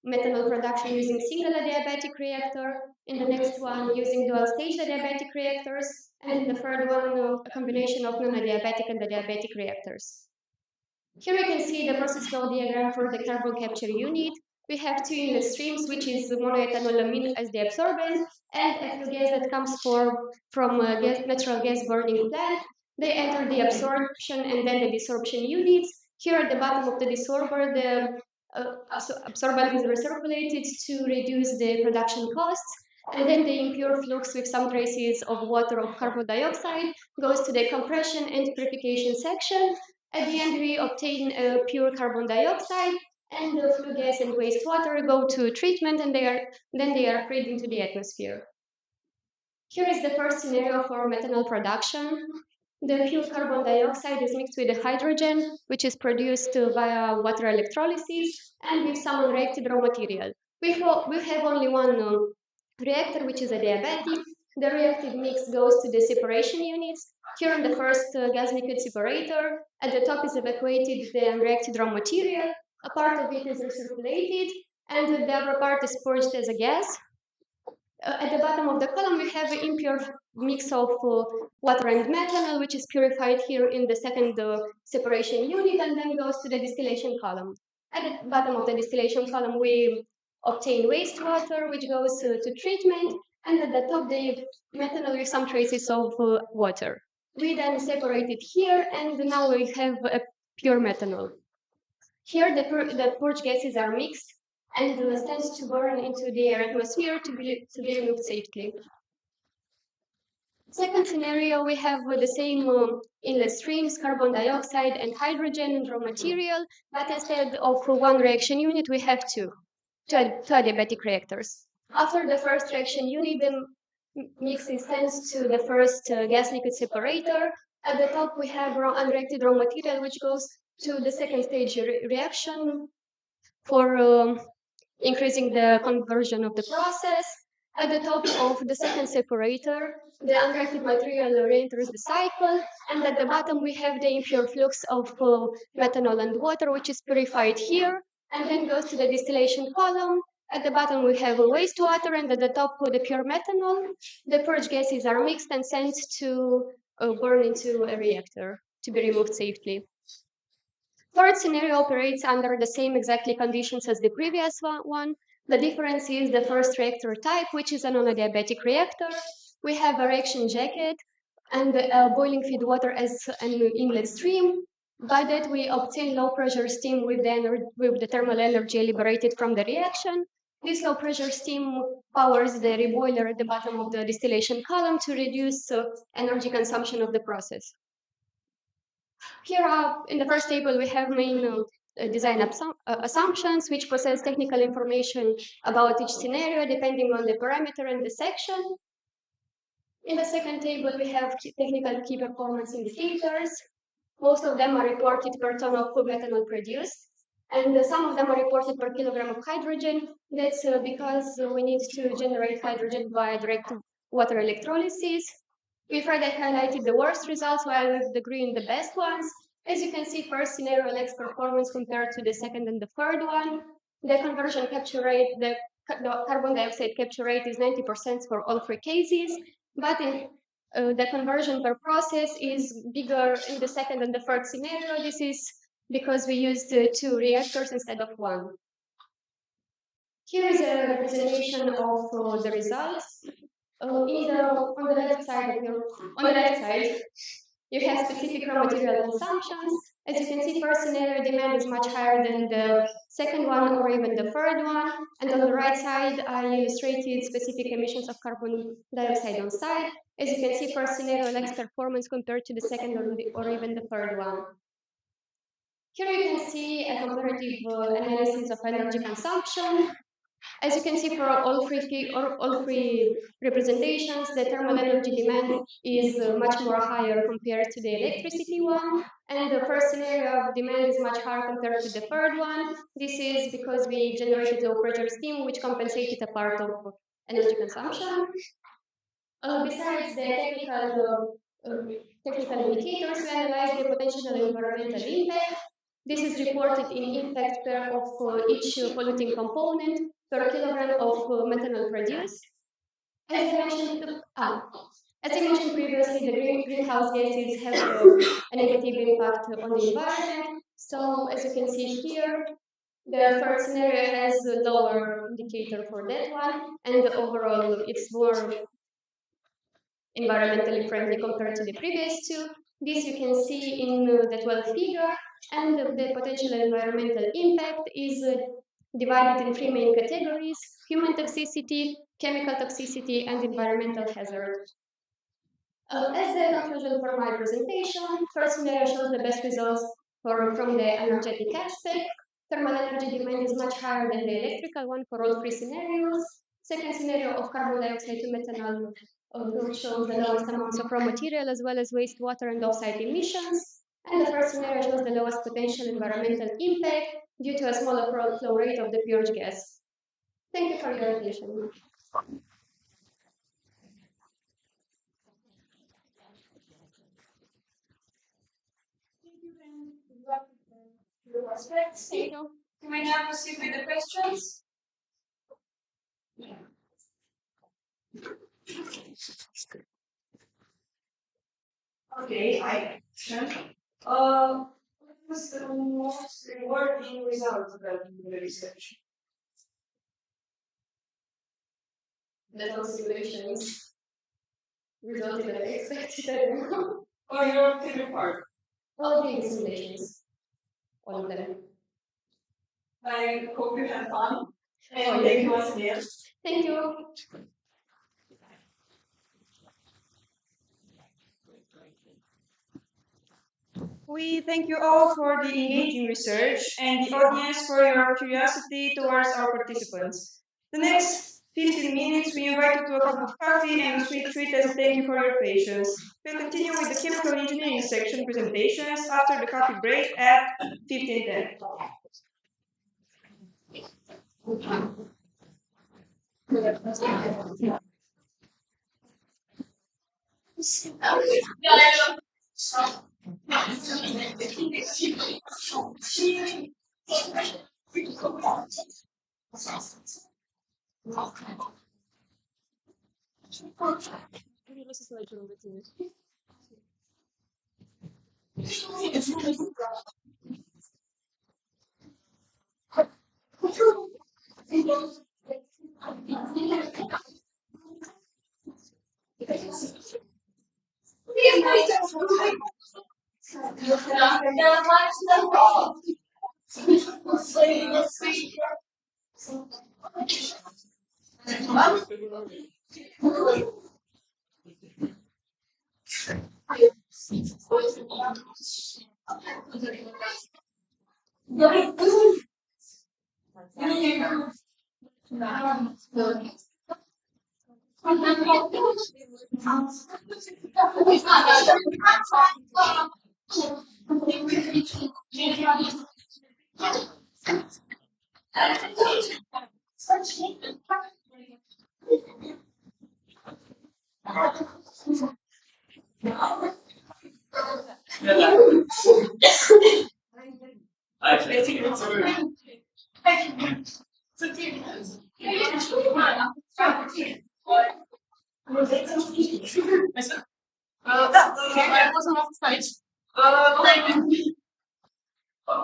methanol production using single adiabatic reactor, in the next one using dual-stage adiabatic reactors, and in the third one, a combination of non-adiabatic and adiabatic reactors. Here we can see the process flow diagram for the carbon capture unit. we have two inlet streams, which is monoethanolamine as the absorbent, and a flue gas that comes from a natural gas burning plant. They enter the absorption and then the desorption units. Here at the bottom of the desorber, the absorbent is recirculated to reduce the production costs. And then the impure flux with some traces of water or carbon dioxide goes to the compression and purification section. At the end, we obtain pure carbon dioxide, and the flue gas and wastewater go to treatment, and then they are freed into the atmosphere. Here is the first scenario for methanol production. The pure carbon dioxide is mixed with the hydrogen, which is produced via water electrolysis, and with some unreacted raw material. We have only one reactor, which is a diabatic. The reactive mix goes to the separation units. Here on the first gas liquid separator, at the top is evacuated the unreacted raw material. A part of it is recirculated, and the other part is purged as a gas. At the bottom of the column, we have an impure mix of water and methanol, which is purified here in the second separation unit, and then goes to the distillation column. At the bottom of the distillation column, we obtain wastewater, which goes to treatment, and at the top, the methanol with some traces of water. We then separate it here, and now we have a pure methanol. Here, the purge gases are mixed and sent to burn into the atmosphere to be removed safely. Second scenario, we have the same inlet streams, carbon dioxide and hydrogen raw material, but instead of one reaction unit, we have two adiabatic reactors. After the first reaction unit, the mix is sent to the first gas liquid separator. At the top, we have unreacted raw material, which goes to the second stage reaction for increasing the conversion of the process. At the top of the second separator, the unreacted material re-enters the cycle, and at the bottom we have the impure flux of methanol and water, which is purified here, and then goes to the distillation column. At the bottom we have wastewater, and at the top the pure methanol. The purge gases are mixed and sent to burn into a reactor to be removed safely. Third scenario operates under the same exactly conditions as the previous one. The difference is the first reactor type, which is a non-adiabatic reactor. We have a reaction jacket and boiling feed water as an inlet stream. By that, we obtain low pressure steam with the thermal energy liberated from the reaction. This low pressure steam powers the reboiler at the bottom of the distillation column to reduce energy consumption of the process. Here in the first table, we have main design assumptions, which possess technical information about each scenario depending on the parameter and the section. In the second table, we have technical key performance indicators. Most of them are reported per ton of methanol produced, and some of them are reported per kilogram of hydrogen. That's because we need to generate hydrogen via direct water electrolysis. We've already highlighted the worst results, while I left the green the best ones. As you can see, first scenario lacks performance compared to the second and the third one. The conversion capture rate, the carbon dioxide capture rate is 90% for all three cases, but the conversion per process is bigger in the second and the third scenario. This is because we used two reactors instead of one. Here is a representation of the results. On the left side, you have specific raw material consumptions. As you can see, first scenario demand is much higher than the second one or even the third one. And on the right side, I illustrated specific emissions of carbon dioxide on site. As you can see, first scenario lacks performance compared to the second or even the third one. Here you can see a comparative analysis of energy consumption. As you can see, for all three representations, the thermal energy demand is much more higher compared to the electricity one, and the first scenario of demand is much higher compared to the third one. This is because we generated low pressure steam, which compensated a part of energy consumption. Besides the technical indicators, we analyze the potential environmental impact. This is reported in impact per of each polluting component per kilogram of methanol produced. As I mentioned previously, the greenhouse gases have a negative impact on the environment. So as you can see here, The third scenario has a lower indicator for that one, and overall it's more environmentally friendly compared to the previous two. This you can see in the 12th figure, and the potential environmental impact is divided in three main categories: human toxicity, chemical toxicity, and environmental hazard. As the conclusion for my presentation, first scenario shows the best results from the energetic aspect. Thermal energy demand is much higher than the electrical one for all three scenarios. Second scenario of carbon dioxide to methanol shows the lowest amounts of raw material as well as wastewater and offsite emissions. And the first scenario shows the lowest potential environmental impact due to a smaller flow rate of the purge gas. Thank you for your attention. Thank you. Can we now proceed with the questions? Okay, I question. What was the most rewarding result of the research? The whole simulations resulted in unexpected. Or your favorite part? All the simulations. All of them. I hope you had fun. And thank you once again. Thank you. We thank you all for the engaging research and the audience for your curiosity towards our participants. The next 15 minutes, we invite you to a cup of coffee and a sweet treat as a thank you for your patience. We'll continue with the chemical engineering section presentations after the coffee break at 15:10.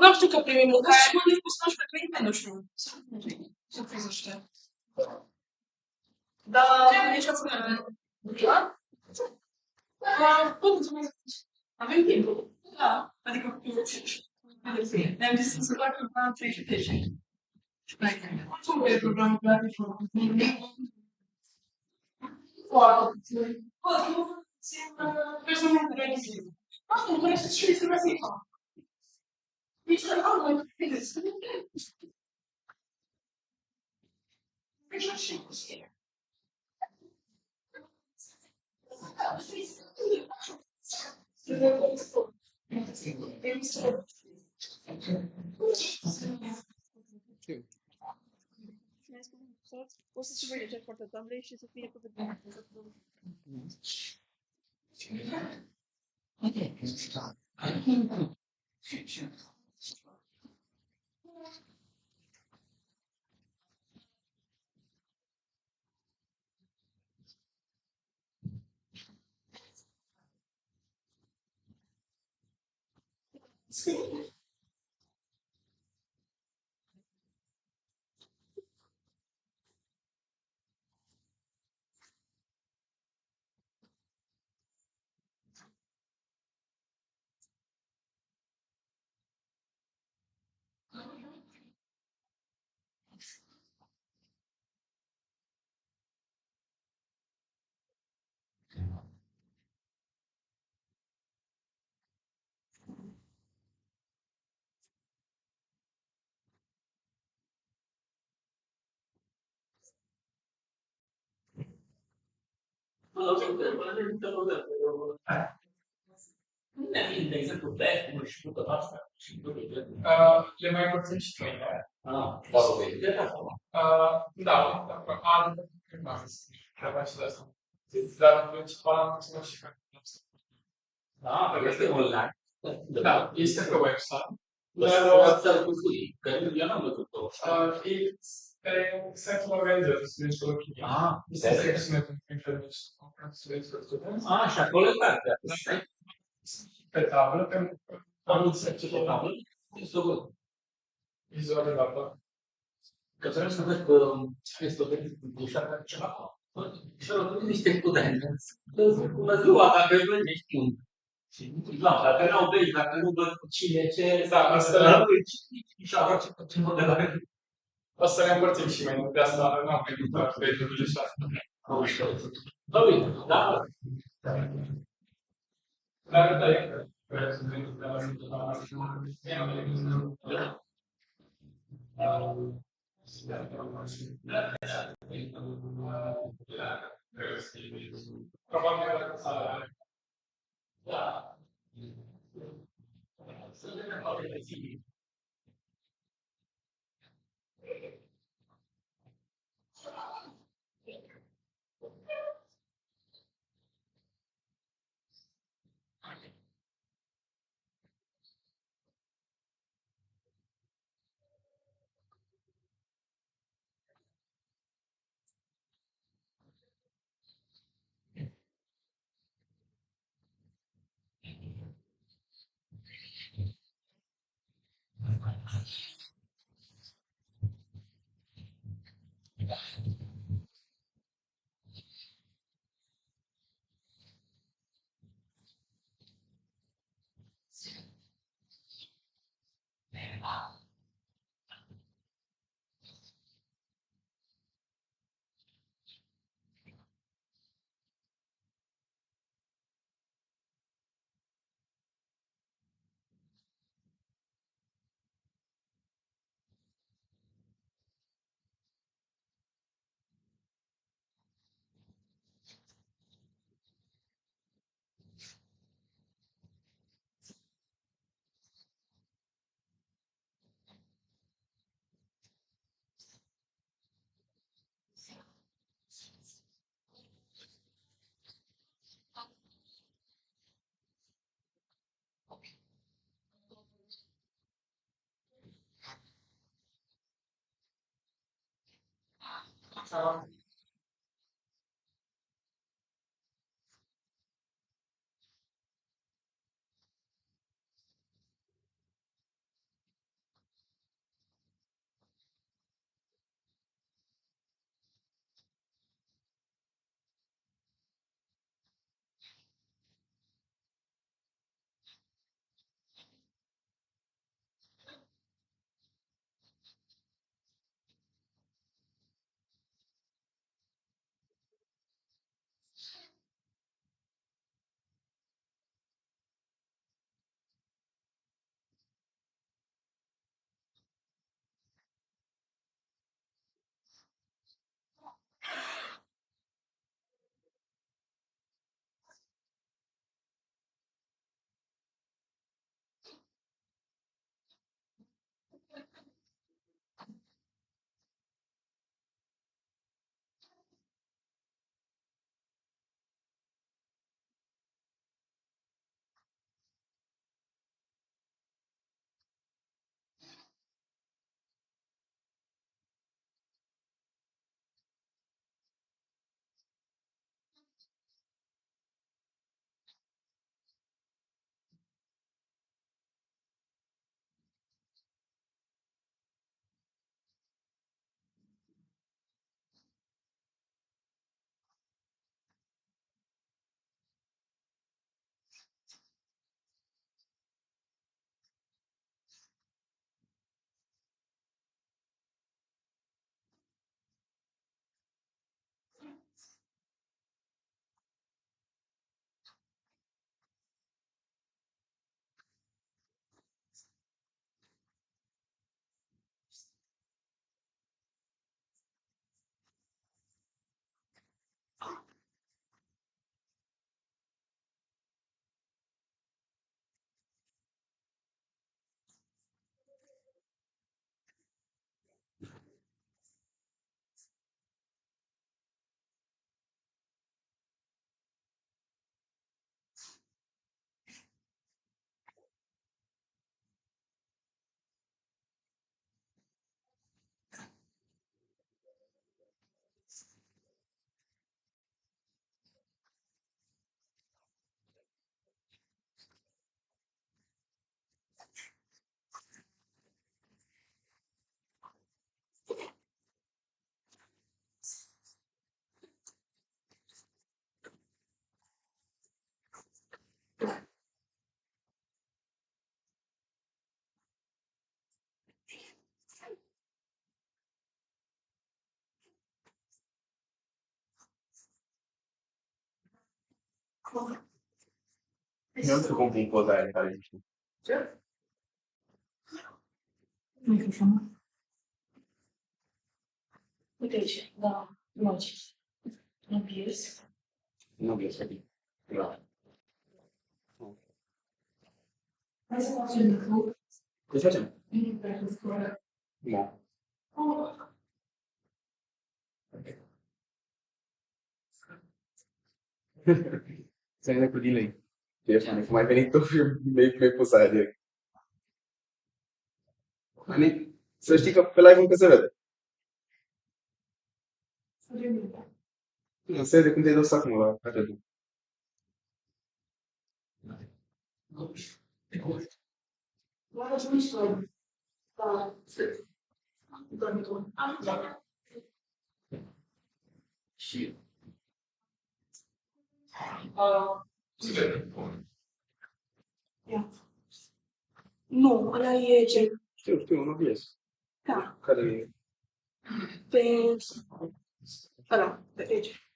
Não sztuka premium, to jest szkolny posłuszny premium noszą. Co to jeszcze? Da, jeszcze co mamy? A wiem, nie było. Da, a tylko przecież. Wiem, że są tak chyba 35. Co mówię, program grafiki? Personalmente organizado. Ah, não parece que isso vai ser só. Isso é algo que isso. Eu já chego assim. Posso te ver, já corta também, se tu fica por Le mai puțin și noi. Da, trebuie să lăsăm. Dar principal am să și este online. Da, este pe website. Dar eu n-am văzut-o. Este site-ul organizează studenților chimie. Este secțiune pentru internet studenților studenți. Și acolo e cartea. Pe tablă, pentru că am secție pe tablă. Este o vizualizată. Că trebuie să văd că este o verificare ceva. Și ăla nu niște studenți. Bună ziua, dacă vrei știu. Da, dacă nu vezi, dacă nu văd cine, ce... Da, asta și așa ce de la el. O să ne împărțim și mai mult de asta, nu am mai mutat pe edurile și asta. Am știut. Da, uite, da. Dar da, e. Probabil că s-a... Da. Eu não sei como tem que botar ele, cara. Microfono. Uite, da, logici. Nu pierzi. Não vi isso aqui. Não. Hai să facem lucru. Ce facem? Nu prea cu scoară. Bom. Você ainda com o delay. Deixa, mano, mai venit tot meio pusat direct. Să știi că pe live încă se vede. Nu se vede cum te-ai dus acum la catedru. Lasă mișto. Da. Dormitor. Și... Ia. Nu, ăla e ce? Știu, nu bies. Da. Care e? Pe... Ăla, pe aici.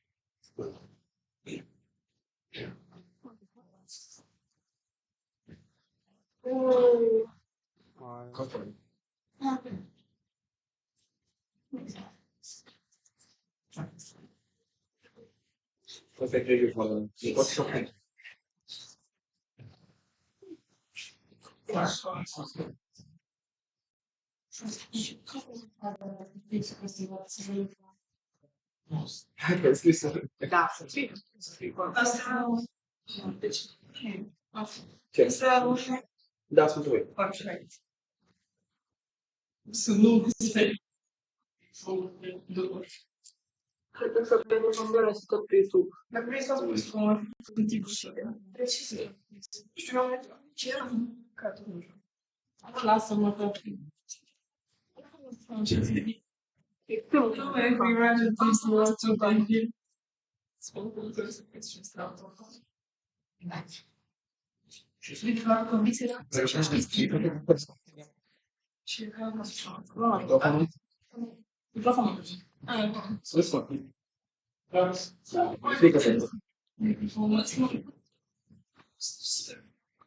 Conform. Asta e cred că nu pot să fac. Hai că scris Da, să fie. Asta... Deci... Ce? Asta... Da, sunt voi. Foarte. Să nu se... Cred că să vedem câmera să tot pe YouTube. Dacă vrei să spui cum tipul și de ce să... Știu, ce era? Că nu știu. Lasă-mă că... Eu nu mai imagine this to buy him. Spun cum trebuie să faci și stau. Și de fapt condiția și ca mă spun. Microfonul. Să spun. Explică să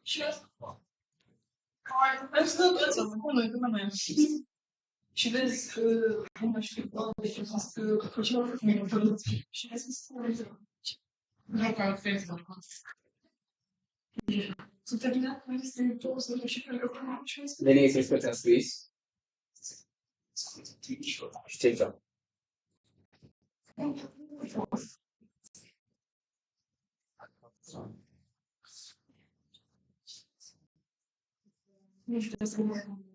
Și asta. Hai să mă că mai și vezi că nu știu deci o să facem o minune și vezi că spune nu ca Facebook. Să terminat mai este două să și pe lucru și asta. Veni să experți în scris. Și ce exact? Nu știu să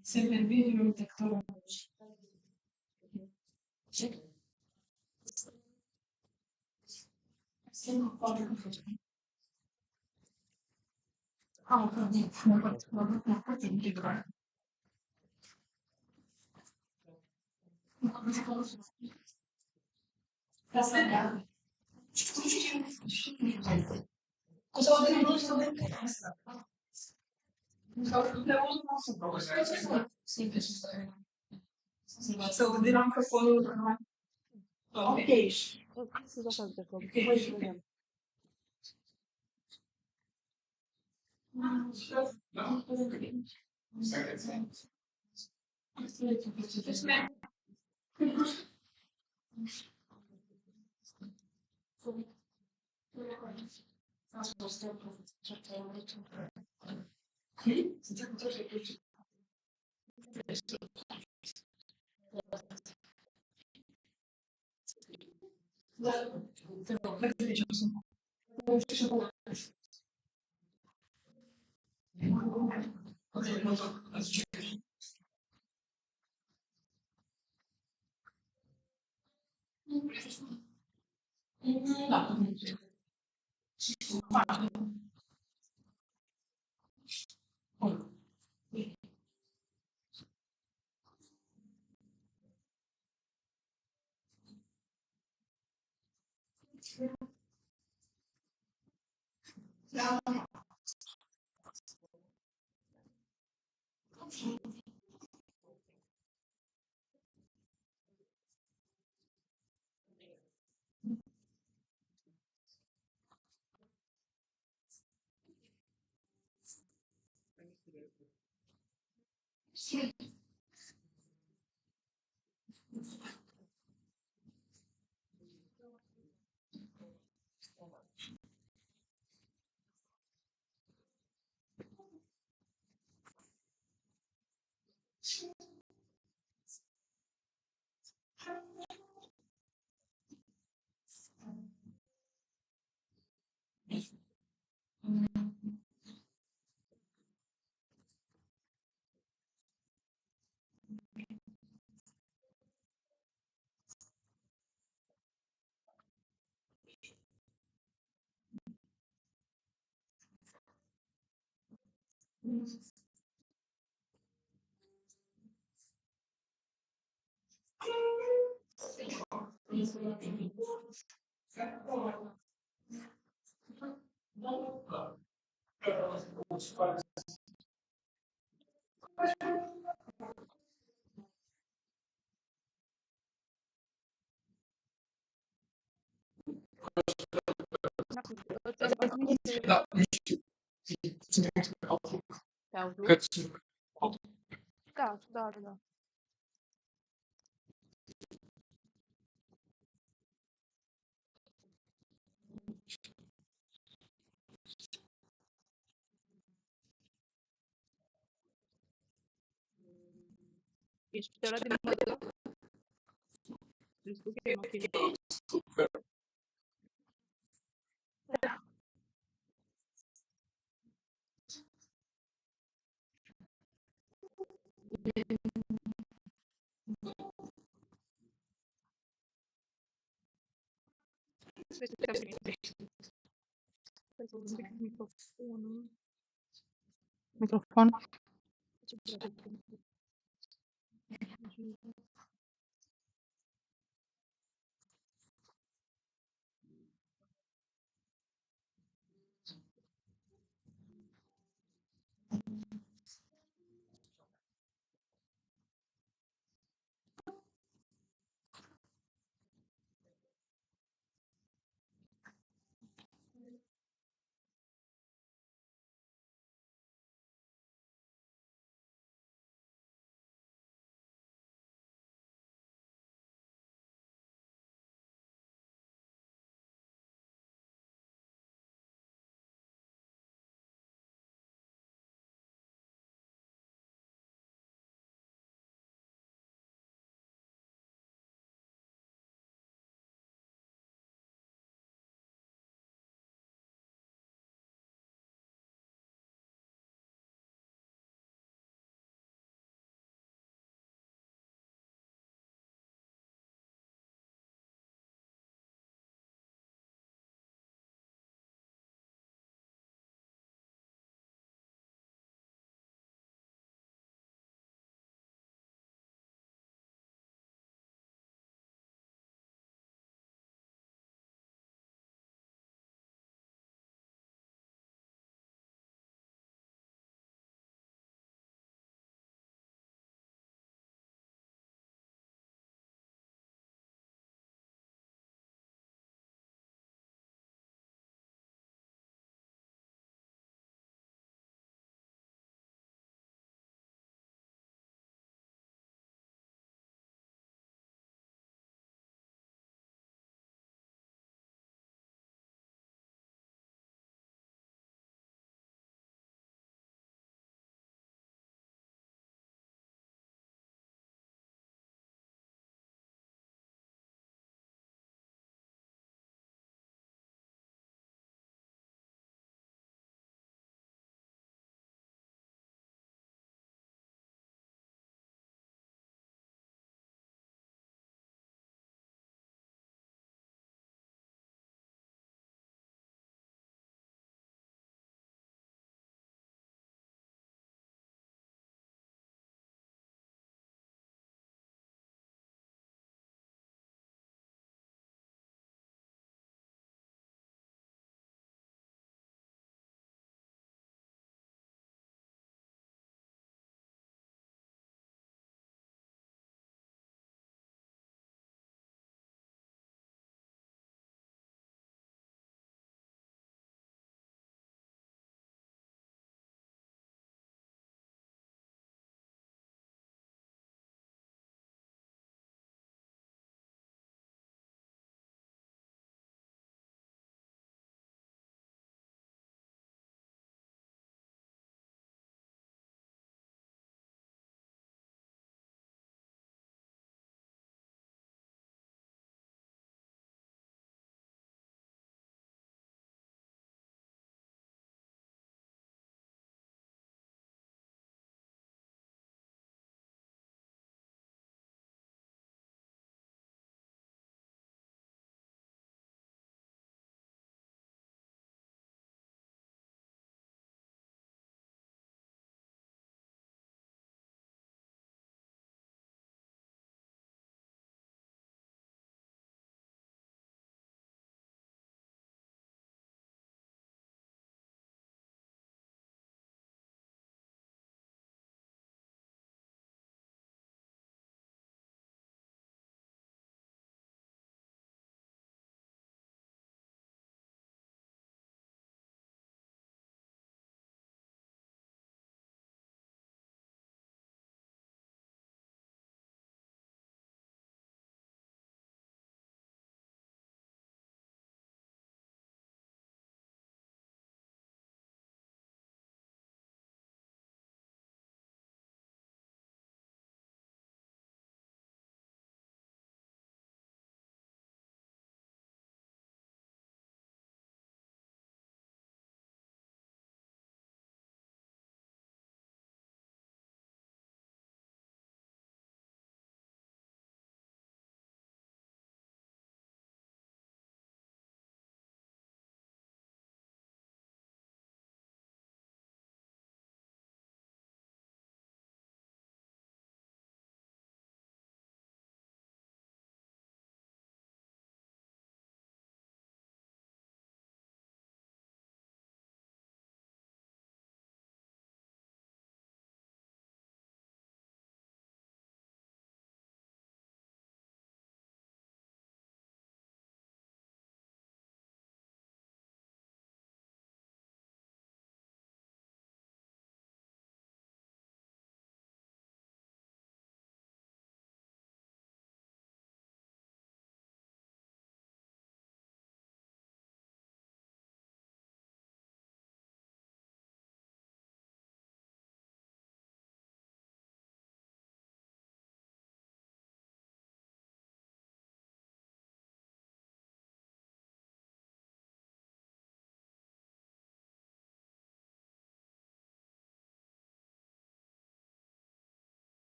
se verbine un detector. Ce? Se nu poate să facă. Nu poate integra. Asta da. Cu sau de nu să vedem asta. Să vedem microfonul. Ok. Da, cât Da. Ești pe ăla din model? Microfon.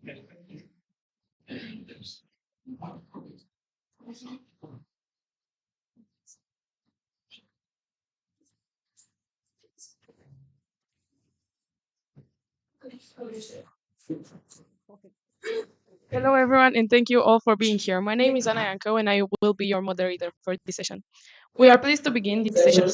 Hello, everyone, and thank you all for being here. My name is Anna Yanko, and I will be your moderator for this session. We are pleased to begin this session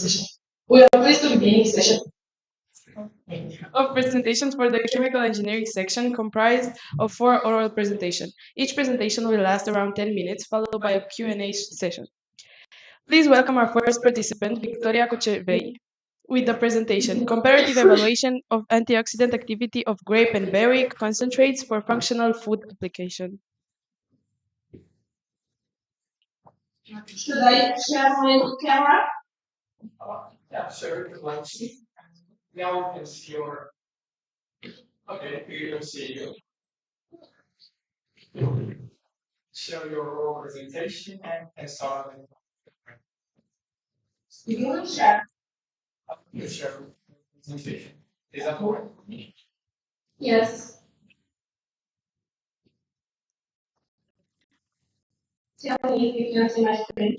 of presentations for the chemical engineering section, comprised of 4 oral presentations. Each presentation will last around 10 minutes, followed by a Q&A session. Please welcome our first participant, Victoria Kochevei, with the presentation, Comparative Evaluation of Antioxidant Activity of Grape and Berry Concentrates for Functional Food Application. Should I share my camera? Yeah, sure. Now we can see your. Okay, we can see you. Share your raw presentation and start. You want to share? You share presentation. Is that correct? Yes. Tell me if you can see my screen.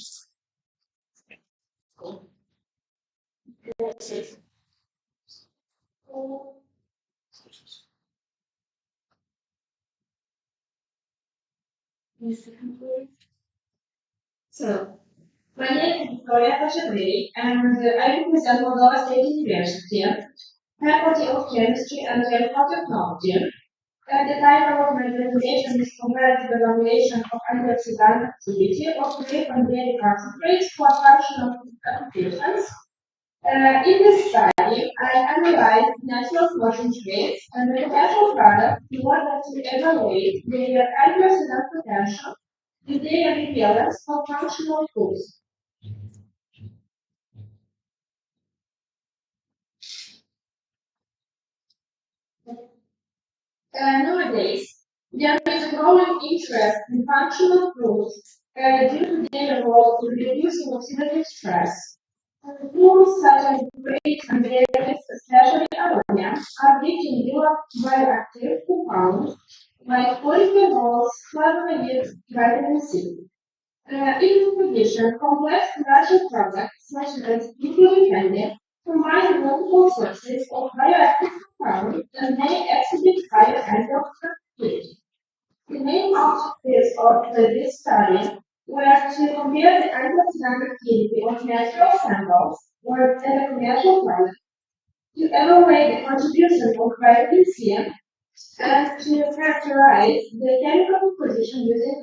So, my name is Victoria Kochevei, and I represent Moldova State University, Faculty of Chemistry and Chemical Technology. The title of my presentation is Comparative Evaluation of Antioxidant Activity of Grape and Berry Concentrates for Functional Applications. In this study, I analyzed natural concentrates and the potential product in order to evaluate their antioxidant potential and their repellence for functional foods. Nowadays, there is a growing interest in functional foods due to their role in reducing oxidative stress. Foods such as grapes and berries, especially ammonia, are rich in bioactive compounds like polyphenols, flavonoids, vitamin C. In addition, complex natural products such as nucleic acid combine multiple sources of bioactive compounds and may exhibit higher antioxidant activity. The main objectives of this study were to compare the antioxidant activity of natural samples or the commercial product, to evaluate the contribution of vitamin C, and to characterize the chemical composition using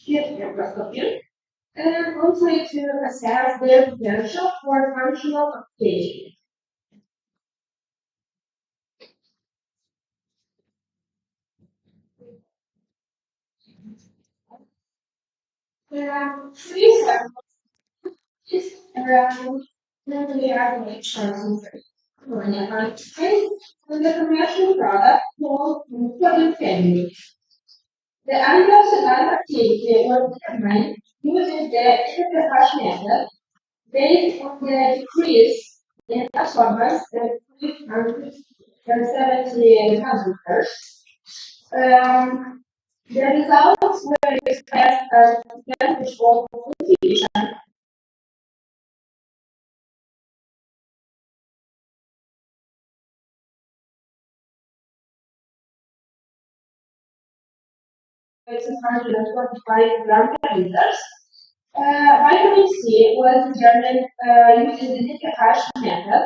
field spectroscopy, and also to assess their potential for functional application. There are 3 samples around nucleic concentrate. Ammonia concentrate and the commercial product called polyphenol. The antioxidant activity was determined using the HPH method based on the decrease in absorbance at 370 nanometers. The results were expressed as percentage of contribution by 225 gram per liter. Vitamin C was determined using the DKH method,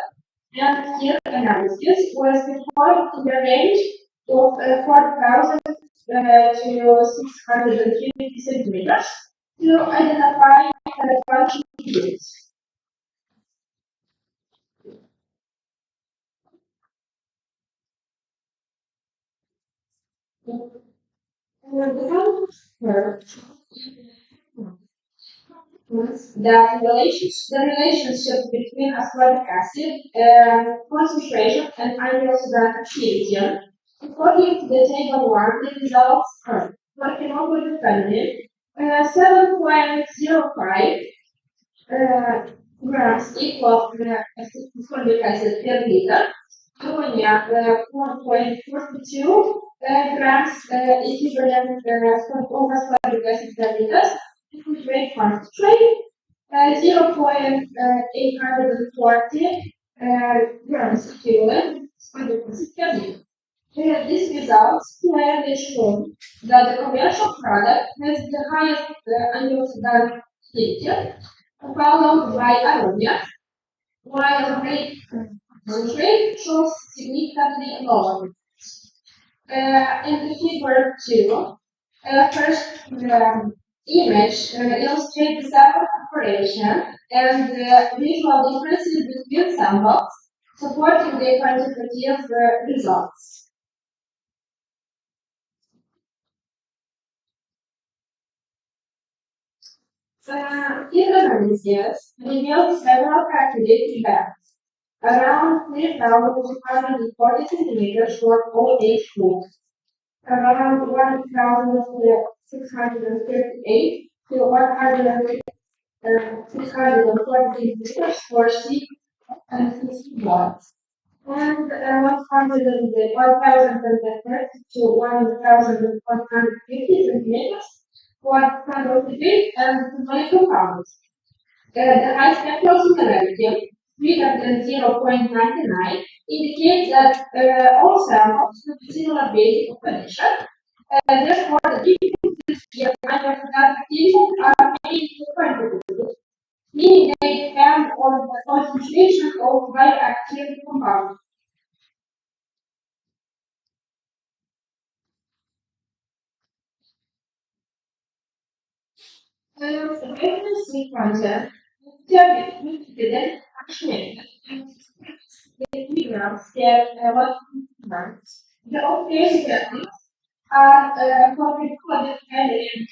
and here analysis was performed in the range of 4,000 to 650 centimeters to identify functional groups. The relationship between ascorbic acid concentration and antioxidant activity. According to the table 1, the results are for phenolphthalein 7.05 grams equal ascorbic acid per liter, ammonia 4.42 grams equivalent over solid acid per liter, liquid concentrate 0.840 grams equivalent solid acid per liter. These results clearly show that the commercial product has the highest antioxidant activity, followed by ammonia, while the rate concentrate shows significantly lower. In the figure 2, first image illustrates the sample preparation and visual differences between samples, supporting the quantitative results. These analyses revealed several calculated bands, around 3,240 centimeters for OH groups, around 1,638 to 640 centimeters for C and CC bonds, and 1,130 to 1,150 centimeters for carbohydrate and metal compounds. The high spectral similarity, greater than 0.99, indicates that all samples have similar basic composition. Therefore, the differences in antioxidant activity are mainly quantitative, meaning they depend on the concentration of bioactive compounds. The reference sequences didn't actually the figures that what the obvious values are coded element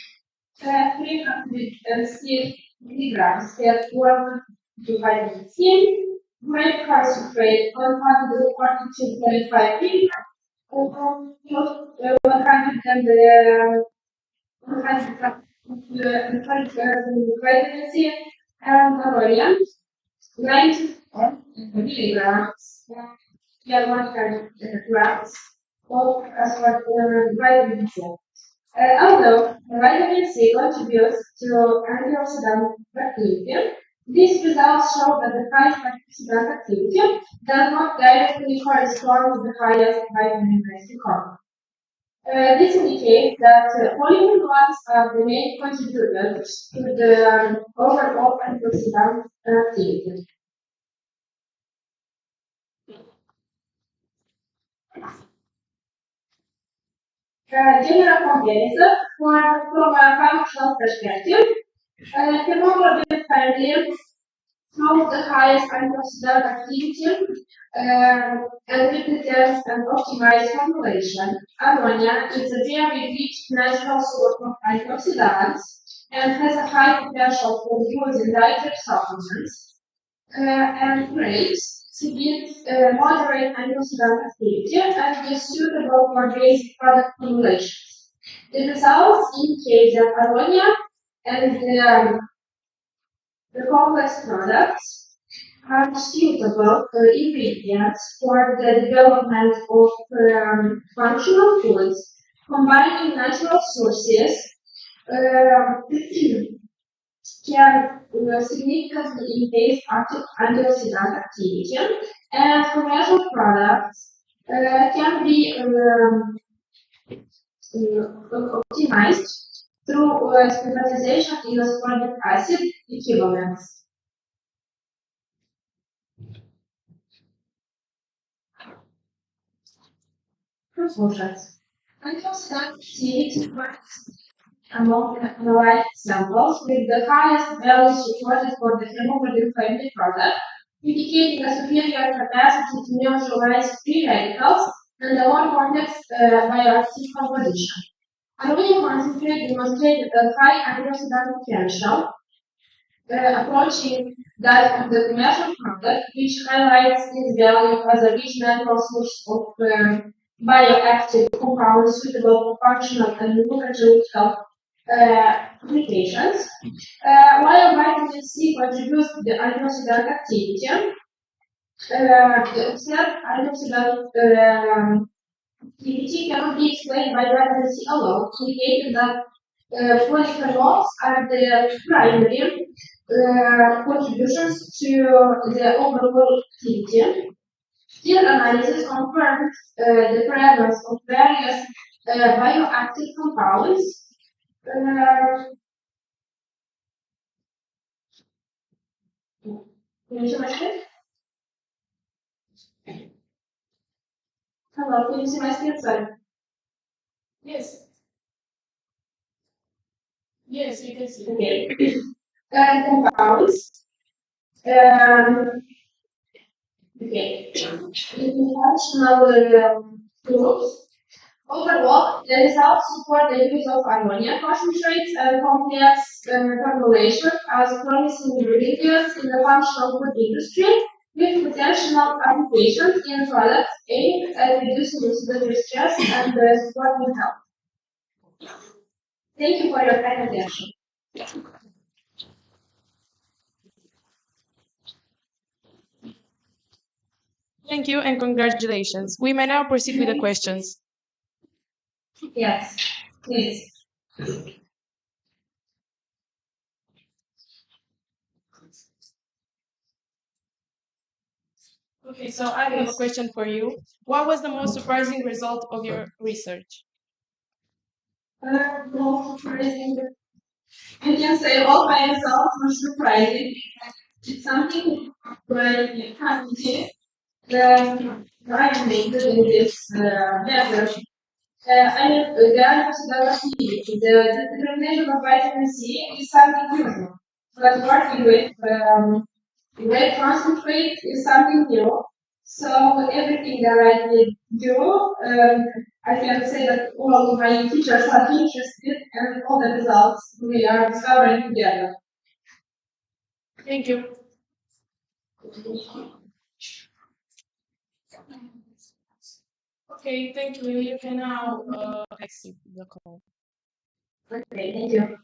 306 milligrams per 1 divided by 10, great concentrate 142.5 milligrams, 100 vitamin and ammonia 90 milligrams per 100 grams of vitamin C. Although vitamin C contributes to antioxidant activity, these results show that the highest antioxidant activity does not directly correspond to the highest vitamin C content. This indicates that polyphenols are the main contributors to the overall antioxidant activity. General comparison from a functional perspective, hemoglobin family shows the highest antioxidant activity and represents an optimized formulation. Ammonia is a very rich natural source of antioxidants and has a high potential for use in dietary supplements. And grapes exhibit moderate antioxidant activity and is suitable for basic product formulations. The results indicate that ammonia and the complex products are suitable ingredients for the development of functional foods, combining natural sources can significantly increase antioxidant activity, and commercial products can be optimized through standardization in ascorbic acid equivalents. Conclusions. Antioxidant activity among analyzed samples with the highest values reported for the hemoglobin family product, indicating a superior capacity to neutralize free radicals and a more complex bioactive composition. Ammonia concentrate demonstrated a high antioxidant potential, approaching that of the commercial product, which highlights its value as a rich natural source of bioactive compounds suitable for functional and nutraceutical applications. While vitamin C contributes to the antioxidant activity, The observed unobserved activity cannot be explained by relevancy alone, indicating that polyphenols are the primary contributions to the overall activity. Still, analysis confirmed the presence of various bioactive compounds. Can you see my screen? Hello, can you see my screen? Sorry. Yes. Yes, you can see. Okay. Compounds. Okay. Functional groups. Overall, the results support the use of ammonia concentrates and complex formulation as promising ingredients in the functional food industry, with potential applications in products aimed at reducing respiratory stress and supporting health. Thank you for your kind attention. Thank you and congratulations. We may now proceed with the questions. Yes, please. Okay, so I have a question for you. What was the most surprising result of your research? Most surprising. I can say all by myself was surprising. It's something very happy that I am making in this method. I mean, the antioxidant the determination of vitamin C is something new, but working with red concentrate is something new. So everything that I did do, I can say that all of my teachers are interested, and all the results we are discovering together. Thank you. Okay, thank you. You can now exit the call. Okay, thank you.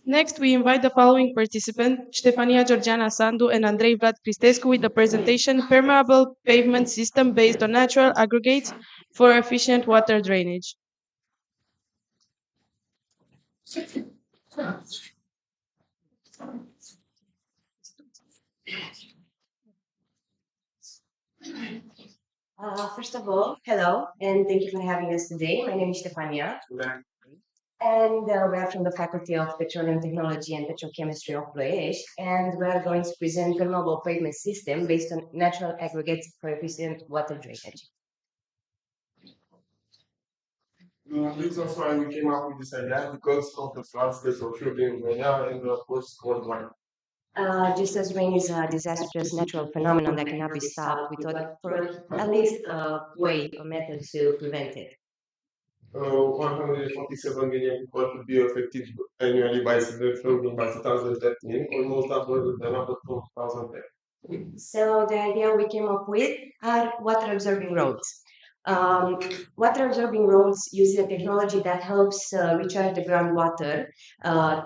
Next, we invite the following participants, Stefania Georgiana Sandu and Andrei Vlad Cristescu, with the presentation Permeable Pavement System Based on Natural Aggregates for Efficient Water Drainage. First of all, hello, and thank you for having us today. My name is Stefania, and we are from the Faculty of Petroleum Technology and Petrochemistry of Ploiești, and we are going to present permeable pavement system based on natural aggregates for efficient water drainage. The reason why we came up with this idea because of the floods that occurred in Romania in the post-worldwide. Just as rain is a disastrous natural phenomenon that cannot be stopped, we thought for at least a way, a method to prevent it. 147 million people could be affected annually by severe flooding by 2013, almost double the number from 2010. So the idea we came up with are water absorbing roads. Water absorbing roads use a technology that helps recharge the groundwater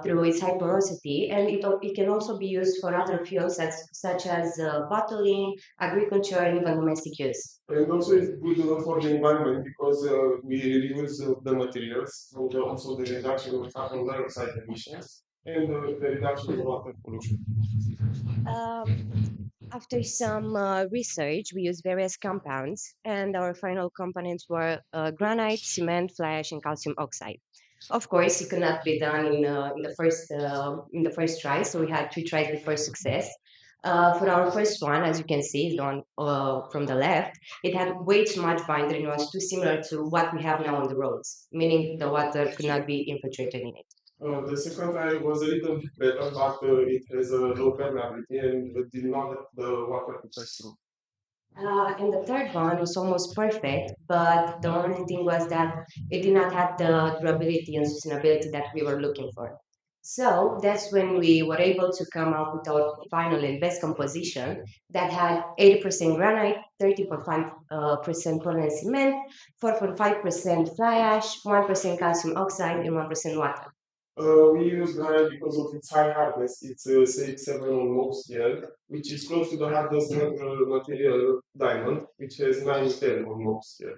through its high porosity, and it can also be used for other fuels such as bottling, agriculture, and even domestic use. And also it's good for the environment because we reuse the materials, and also the reduction of carbon dioxide emissions and the reduction of water pollution. After some research, we used various compounds, and our final components were granite, cement, fly ash, and calcium oxide. Of course, it could not be done in the first try, so we had 3 tries before success. For our first one, as you can see, the one from the left, it had way too much binder and it was too similar to what we have now on the roads, meaning the water could not be infiltrated in it. The second try was a little bit better, but it has a low permeability and it did not let the water to pass through. And the third one was almost perfect, but the only thing was that it did not have the durability and sustainability that we were looking for. So that's when we were able to come up with our final and best composition that had 80% granite, 30.5% Portland cement, 4.5% fly ash, 1% calcium oxide, and 1% water. We use granite because of its high hardness. It's 6.7 on Mohs scale, which is close to the hardest material diamond, which has 9.10 on Mohs scale.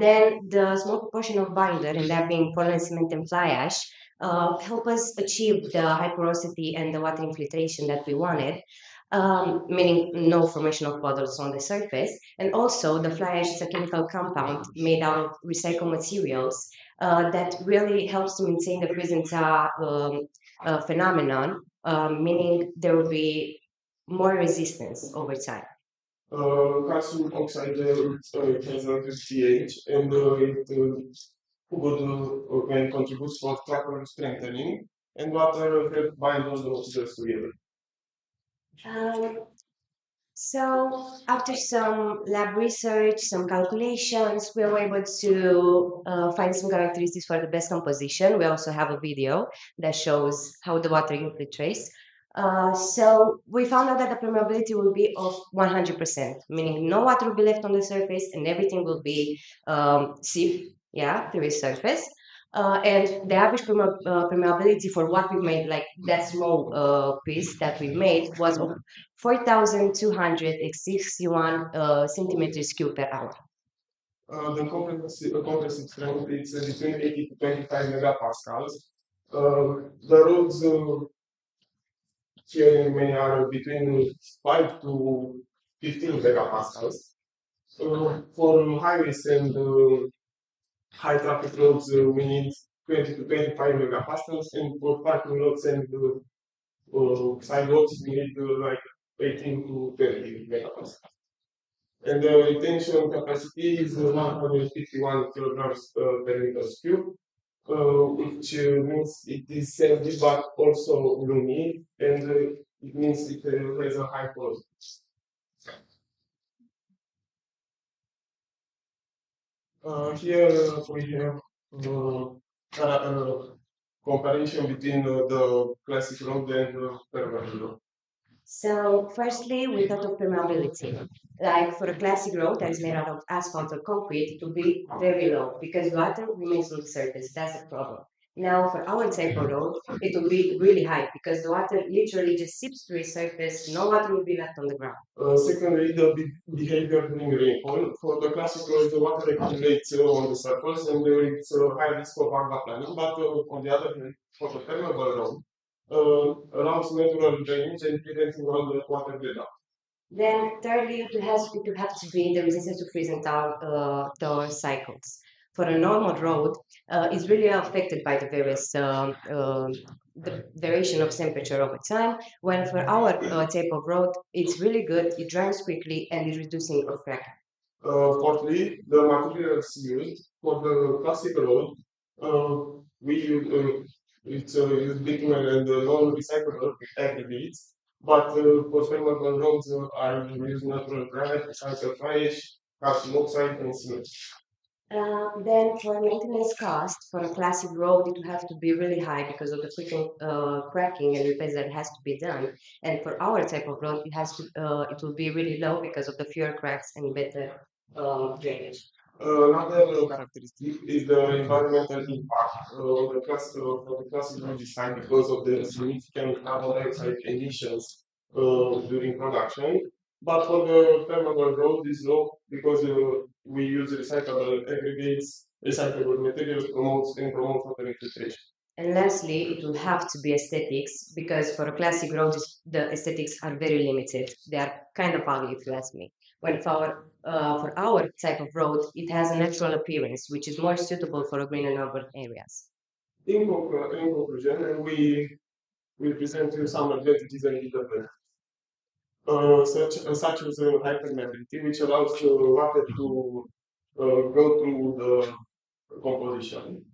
Then the small proportion of binder, and that being Portland cement and fly ash, help us achieve the high porosity and the water infiltration that we wanted, meaning no formation of puddles on the surface. And also, the fly ash is a chemical compound made out of recycled materials that really helps to maintain the Frisenza phenomenon, meaning there will be more resistance over time. Calcium oxide has a good pH and it can contribute for structural strengthening, and water help bind all the materials together. So after some lab research, some calculations, we were able to find some characteristics for the best composition. We also have a video that shows how the water infiltrates. So we found out that the permeability will be of 100%, meaning no water will be left on the surface and everything will be seeped, through its surface. And the average permeability for what we made, like that small piece that we made, was of 4,261 centimeters cube per hour. The compressive strength is between 80 to 25 megapascals. The roads here in Romania are between 5 to 15 megapascals. For highways and high traffic roads, we need 20 to 25 megapascals, and for parking lots and sidewalks, we need like 18 to 20 megapascals. And the retention capacity is 151 kilograms per meter cube, which means it is sandy but also gloomy, and it means it has a high porosity. Here we have comparison between the classic road and the permanent road. So firstly, we thought of permeability. Like for a classic road that is made out of asphalt or concrete, it will be very low because water remains on the surface. That's the problem. Now for our type of road, it will be really high because the water literally just seeps through its surface. No water will be left on the ground. Secondly, the behavior during rainfall. For the classic road, the water accumulates on the surface and it's a high risk of aquaplaning. But on the other hand, for the permeable road, allows natural drainage and preventing all the water buildup. Then thirdly, it have to be the resistance to freezing the cycles. For a normal road, it's really affected by the various the variation of temperature over time. When for our type of road, it's really good. It dries quickly and is reducing of cracking. Fourthly, the materials used for the classic road, we use use bitumen and non-recyclable aggregates. But for permeable roads, I use natural granite, recycled fly ash, calcium oxide, and cement. Then for maintenance cost for a classic road, it will have to be really high because of the frequent cracking and repairs that has to be done. And for our type of road, it will be really low because of the fewer cracks and better drainage. Another characteristic is the environmental impact of the classic road design because of the significant carbon dioxide emissions during production. But for the permeable road is low because we use recyclable aggregates, recyclable materials promote water infiltration. And lastly, it will have to be aesthetics because for a classic road, the aesthetics are very limited. They are kind of ugly, if you ask me. When for our type of road, it has a natural appearance, which is more suitable for green and urban areas. In conclusion, we present you some advantages and disadvantages. Such as high permeability, which allows water to go through the composition.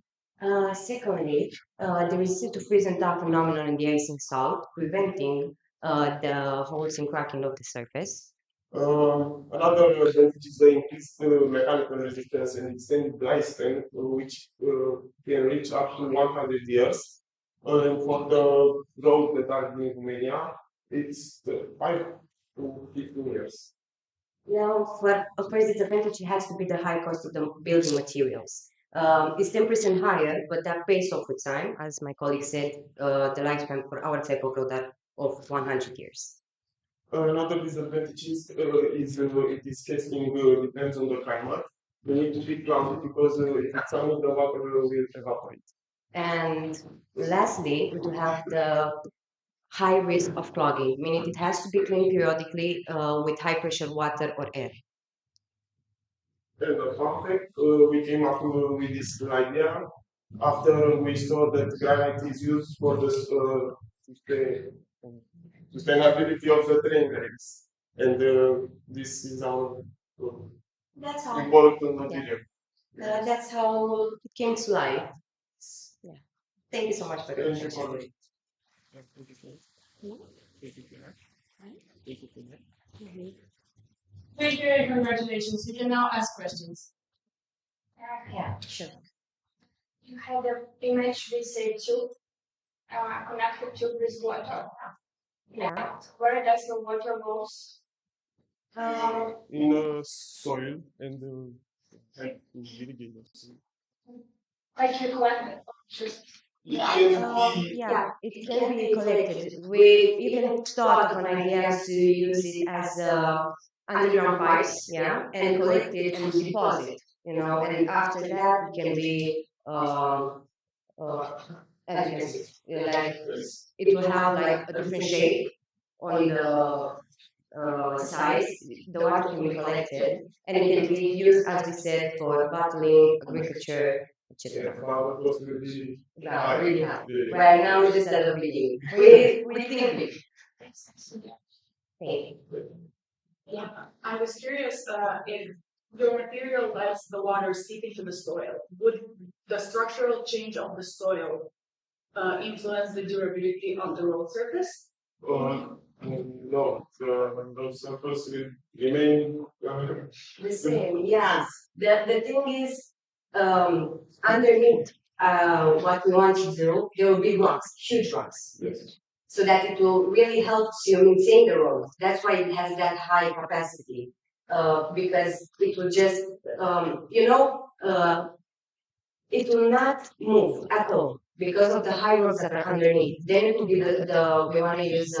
Secondly, the resistance to freeze and thaw phenomenon in the icing salt, preventing the holes and cracking of the surface. Another advantage is the increased mechanical resistance and extended lifespan, which can reach up to 100 years. And for the roads that are in Romania, it's 5 to 15 years. Now, for of course, disadvantage has to be the high cost of the building materials. It's 10% higher, but that pays off with time. As my colleague said, the lifespan for our type of road are of 100 years. Another disadvantage is it is casting depends on the climate. We need to be cloudy because if it's sunny, the water will evaporate. And lastly, we do have the high risk of clogging, meaning it has to be cleaned periodically with high pressure water or air. And the fun fact, we came up with this idea after we saw that granite is used for the sustainability of the train rails. And this is our That's how important material. that's how it came to life. Yeah. Thank you so much for your attention. Thank you and congratulations. You can now ask questions. Yeah, sure. You had an image with a tube, connected tube with water. Yeah. Where does the water goes? In the soil and have to irrigate the soil. Like you collect it. Yeah, it can be collected. We even thought of an idea to use it as underground pipes, yeah, and collect it and deposit, and after that it can be as you can see, like it will have like a different shape on the size. The water can be collected and it can be used, as we said, for bottling, agriculture, etc. Yeah, really hard. We're now just at the beginning. We think big. Thank you. Yeah, I was curious if your material lets the water seep into the soil. Would the structural change of the soil influence the durability of the road surface? No, the surface will remain The same, yes. The thing is, underneath what we want to do, there will be rocks, huge rocks. Yes. So that it will really help to maintain the road. That's why it has that high capacity, because it will just, it will not move at all because of the high rocks that are underneath. Then it will be we want to use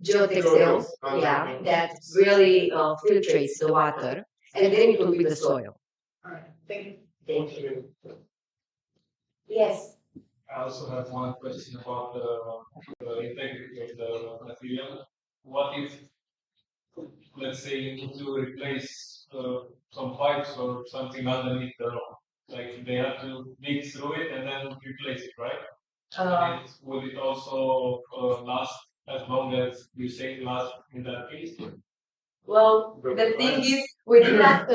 geotextiles, yeah, that really filtrates the water, and then it will be the soil. All right, thank you. Thank you. Yes. I also have one question about the integrity of the material. What if, let's say, you need to replace some pipes or something underneath the road? Like they have to dig through it and then replace it, right? Will it also last as long as you say it lasts in that case? Well, the thing is, we did not.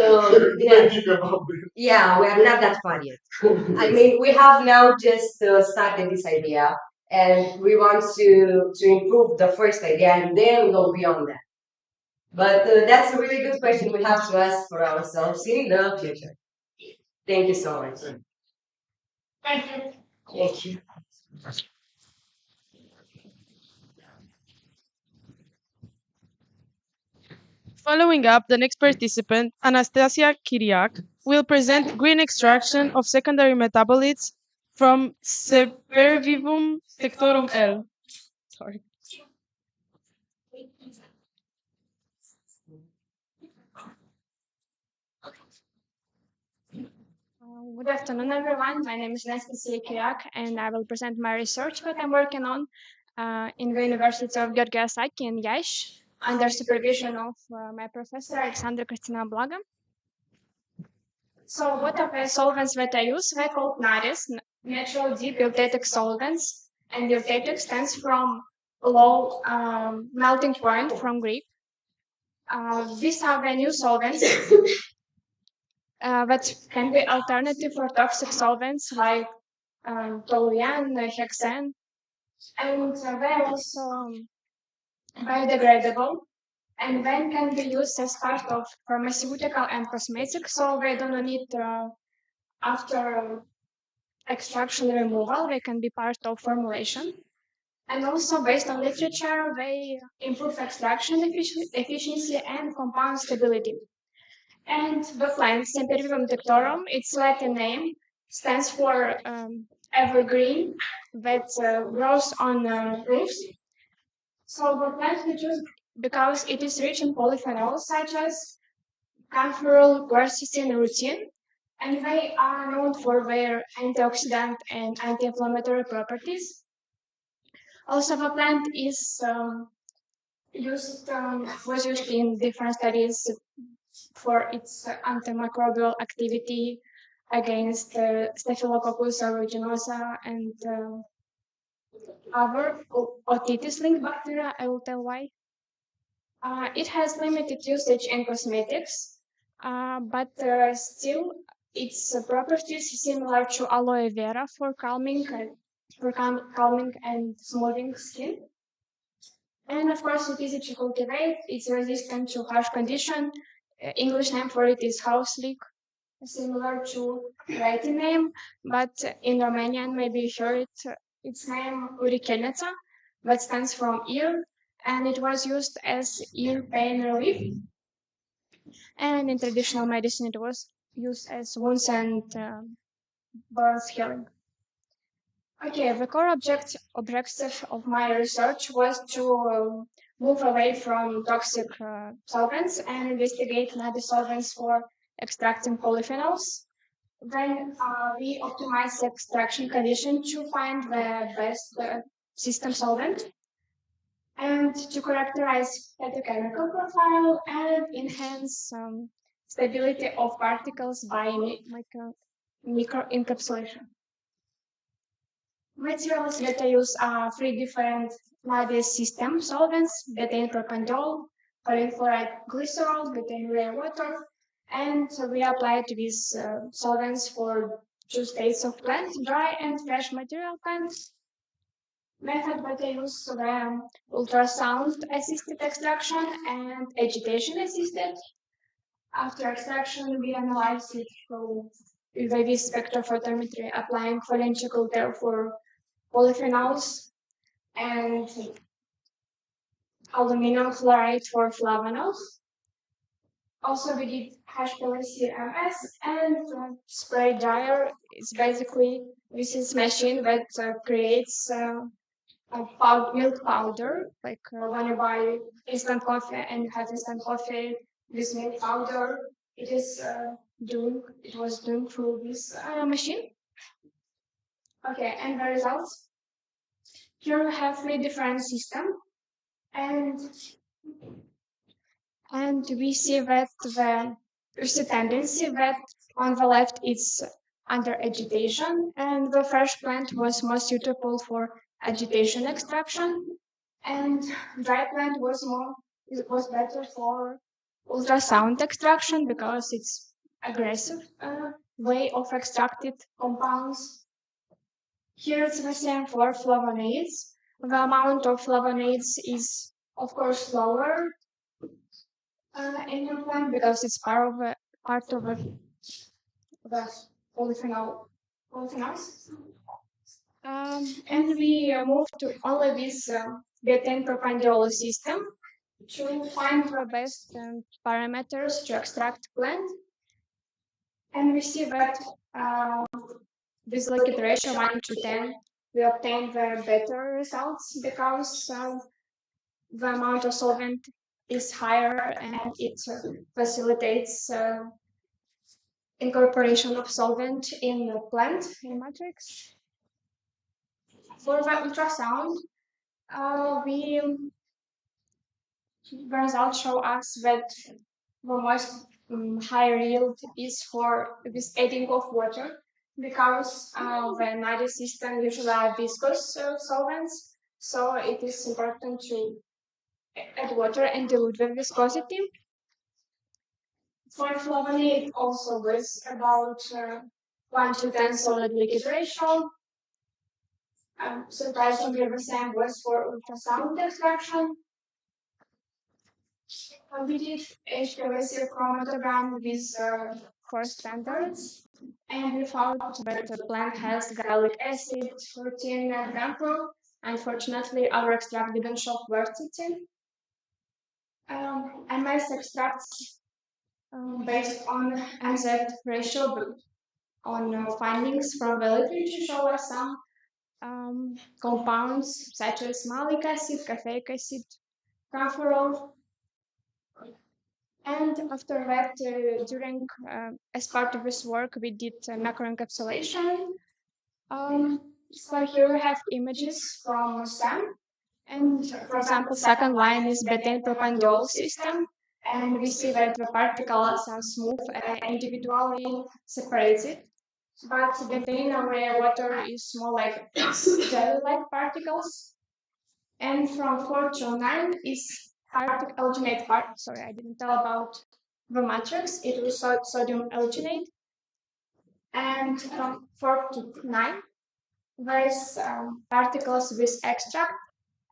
Yeah, we are not that far yet. I mean, we have now just started this idea, and we want to improve the first idea, and then go beyond that. But that's a really good question we have to ask for ourselves in the future. Thank you so much. Thank you. Thank you. Following up, the next participant, Anastasia Kiriak, will present green extraction of secondary metabolites from Sempervivum sectorum L. Sorry. Good afternoon, everyone. My name is Anastasia Kiriak, and I will present my research that I'm working on in the University of Georgia Saki in Iași, under supervision of my professor, Alexandra Cristina Blaga. So what are the solvents that I use? They're called NADIS, natural deep eutectic solvents, and eutectic stands from low melting point from Greek. These are the new solvents that can be alternative for toxic solvents like toluene, hexane, and they're also biodegradable, and then can be used as part of pharmaceutical and cosmetics, so they do not need after extraction removal, they can be part of formulation. And also, based on literature, they improve extraction efficiency and compound stability. And the plant, Sempervivum dectorum, its Latin name stands for evergreen that grows on roofs. So the plant we choose because it is rich in polyphenols such as camphorol, quercetin, rutin, and they are known for their antioxidant and anti-inflammatory properties. Also, the plant is was used in different studies for its antimicrobial activity against Staphylococcus aeruginosa and other otitis-linked bacteria. I will tell why. It has limited usage in cosmetics, but still its properties similar to aloe vera for calming and smoothing skin. And of course, it is easy to cultivate. It's resistant to harsh condition. English name for it is house leek, similar to Latin name, but in Romanian maybe you heard its name Uricheneza, that stands from ear, and it was used as ear pain relief. And in traditional medicine, it was used as wounds and burns healing. Okay, the core objective of my research was to move away from toxic solvents and investigate solvents for extracting polyphenols. Then we optimize the extraction condition to find the best system solvent and to characterize phytochemical profile and enhance stability of particles by microencapsulation. Materials that I use are three different Nadius system solvents: betaine propandol, polychloride glycerol, betaine urea water, and we applied these solvents for two states of plant, dry and fresh material plants. Method that I use the ultrasound assisted extraction and agitation assisted. After extraction, we analyze it through UV spectrophotometry, applying photochemical for polyphenols and aluminum chloride for flavonols. Also, we did HPLC-MS and spray dryer. It's basically this is machine that creates milk powder. Like when you buy instant coffee and you have instant coffee, this milk powder it was done through this machine. Okay, and the results. Here we have three different systems, and we see that there's a tendency that on the left it's under agitation, and the fresh plant was most suitable for agitation extraction, and dry plant was better for ultrasound extraction because it's aggressive way of extracted compounds. Here it's the same for flavonoids. The amount of flavonoids is, of course, lower in your plant because it's part of the polyphenols. And we moved to only this betaine propandol system to find the best parameters to extract plant. And we see that this liquid ratio 1 to 10, we obtain the better results because the amount of solvent is higher and it facilitates incorporation of solvent in the plant, in matrix. For the ultrasound, the results show us that the most higher yield is for this adding of water because the Nadius system usually are viscous solvents, so it is important to add water and dilute the viscosity. For flavonoid, it also was about 1 to 10 solid liquid ratio. Surprisingly, the same was for ultrasound extraction. We did HPLC chromatogram with for standards. And we found that the plant has gallic acid, 14 gram. Unfortunately, our extract didn't show quercetin. MS extracts based on MZ ratio, but on findings from the literature show us some compounds such as malic acid, caffeic acid, camphorol. And after that, as part of this work, we did macroencapsulation. So here we have images from STEM. And for example, second line is betaine propandiol system. And we see that the particles are smooth and individually separated. But betaine area water is more like jelly-like particles. And from 4 to 9 is alginate part. Sorry, I didn't tell about the matrix. It was sodium alginate. And from 4 to 9, there's particles with extract.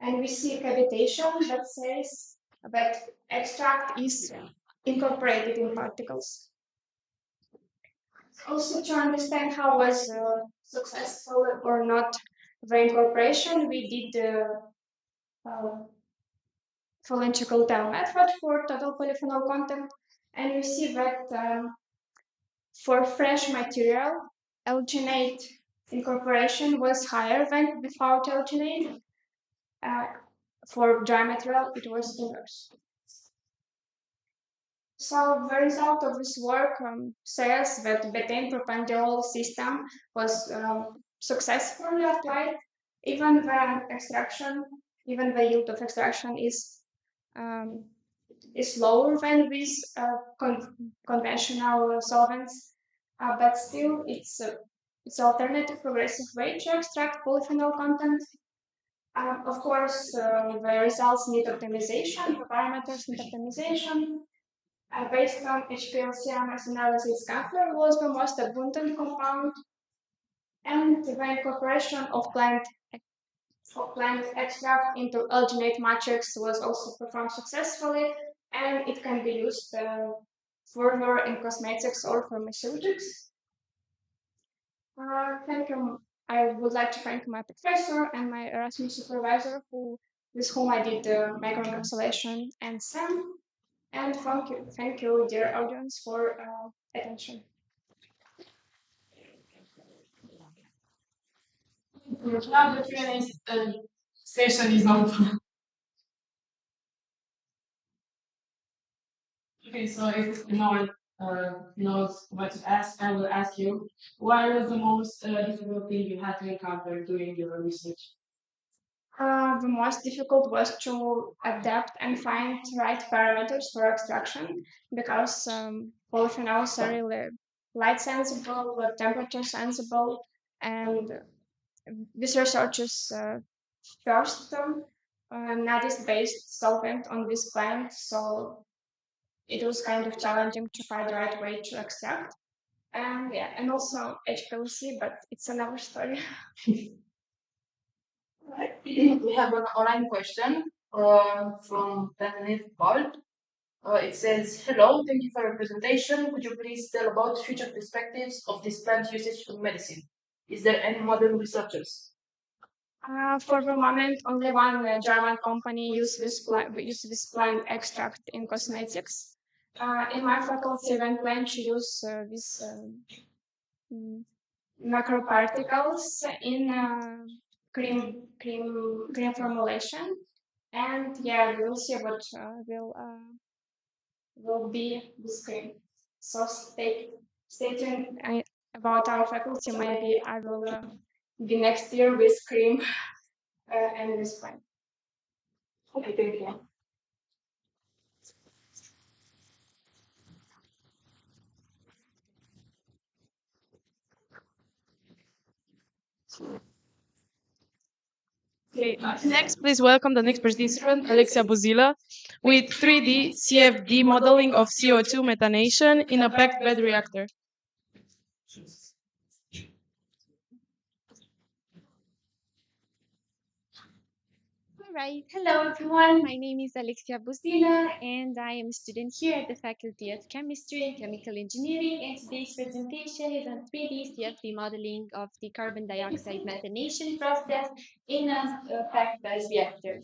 And we see cavitation that says that extract is incorporated in particles. Also, to understand how was successful or not the incorporation, we did the phalangical tail method for total polyphenol content, and we see that for fresh material, alginate incorporation was higher than without alginate. For dry material, it was inverse. So the result of this work says that betaine propandiol system was successfully applied. Even the yield of extraction is lower than with conventional solvents, but still it's alternative progressive way to extract polyphenol content. Of course, the results need optimization, the parameters need optimization. Based on HPLC-MS analysis, camphor was the most abundant compound, and the incorporation of plant extract into alginate matrix was also performed successfully, and it can be used further in cosmetics or pharmaceutics. Thank you. I would like to thank my professor and my Erasmus supervisor, with whom I did the microencapsulation and SEM. And thank you, dear audience, for attention. Now the Q&A session is open. Okay, so if no one knows what to ask, I will ask you, what was the most difficult thing you had to encounter during your research? The most difficult was to adapt and find right parameters for extraction, because polyphenols are really light sensible, temperature sensible, and this research is first NADIS-based solvent on this plant, so it was kind of challenging to find the right way to extract. And also HPLC, but it's another story. We have an online question from Benedict Bald. It says, hello, thank you for your presentation. Could you please tell about future perspectives of this plant usage in medicine? Is there any modern researchers? For the moment, only one German company uses this plant extract in cosmetics. In my faculty, we plan to use these macroparticles in cream formulation, and yeah, we'll see what will be this cream. So stay tuned about our faculty. Maybe I will be next year with cream and with plant. Okay, thank you. Okay, next, please welcome the next participant, Alexia Buzila, with 3D CFD modeling of CO2 methanation in a packed bed reactor. Right. Hello, everyone. My name is Alexia Buzina, and I am a student here at the Faculty of Chemistry and Chemical Engineering. And today's presentation is on 3D CFD modeling of the carbon dioxide methanation process in a packed-bed reactor.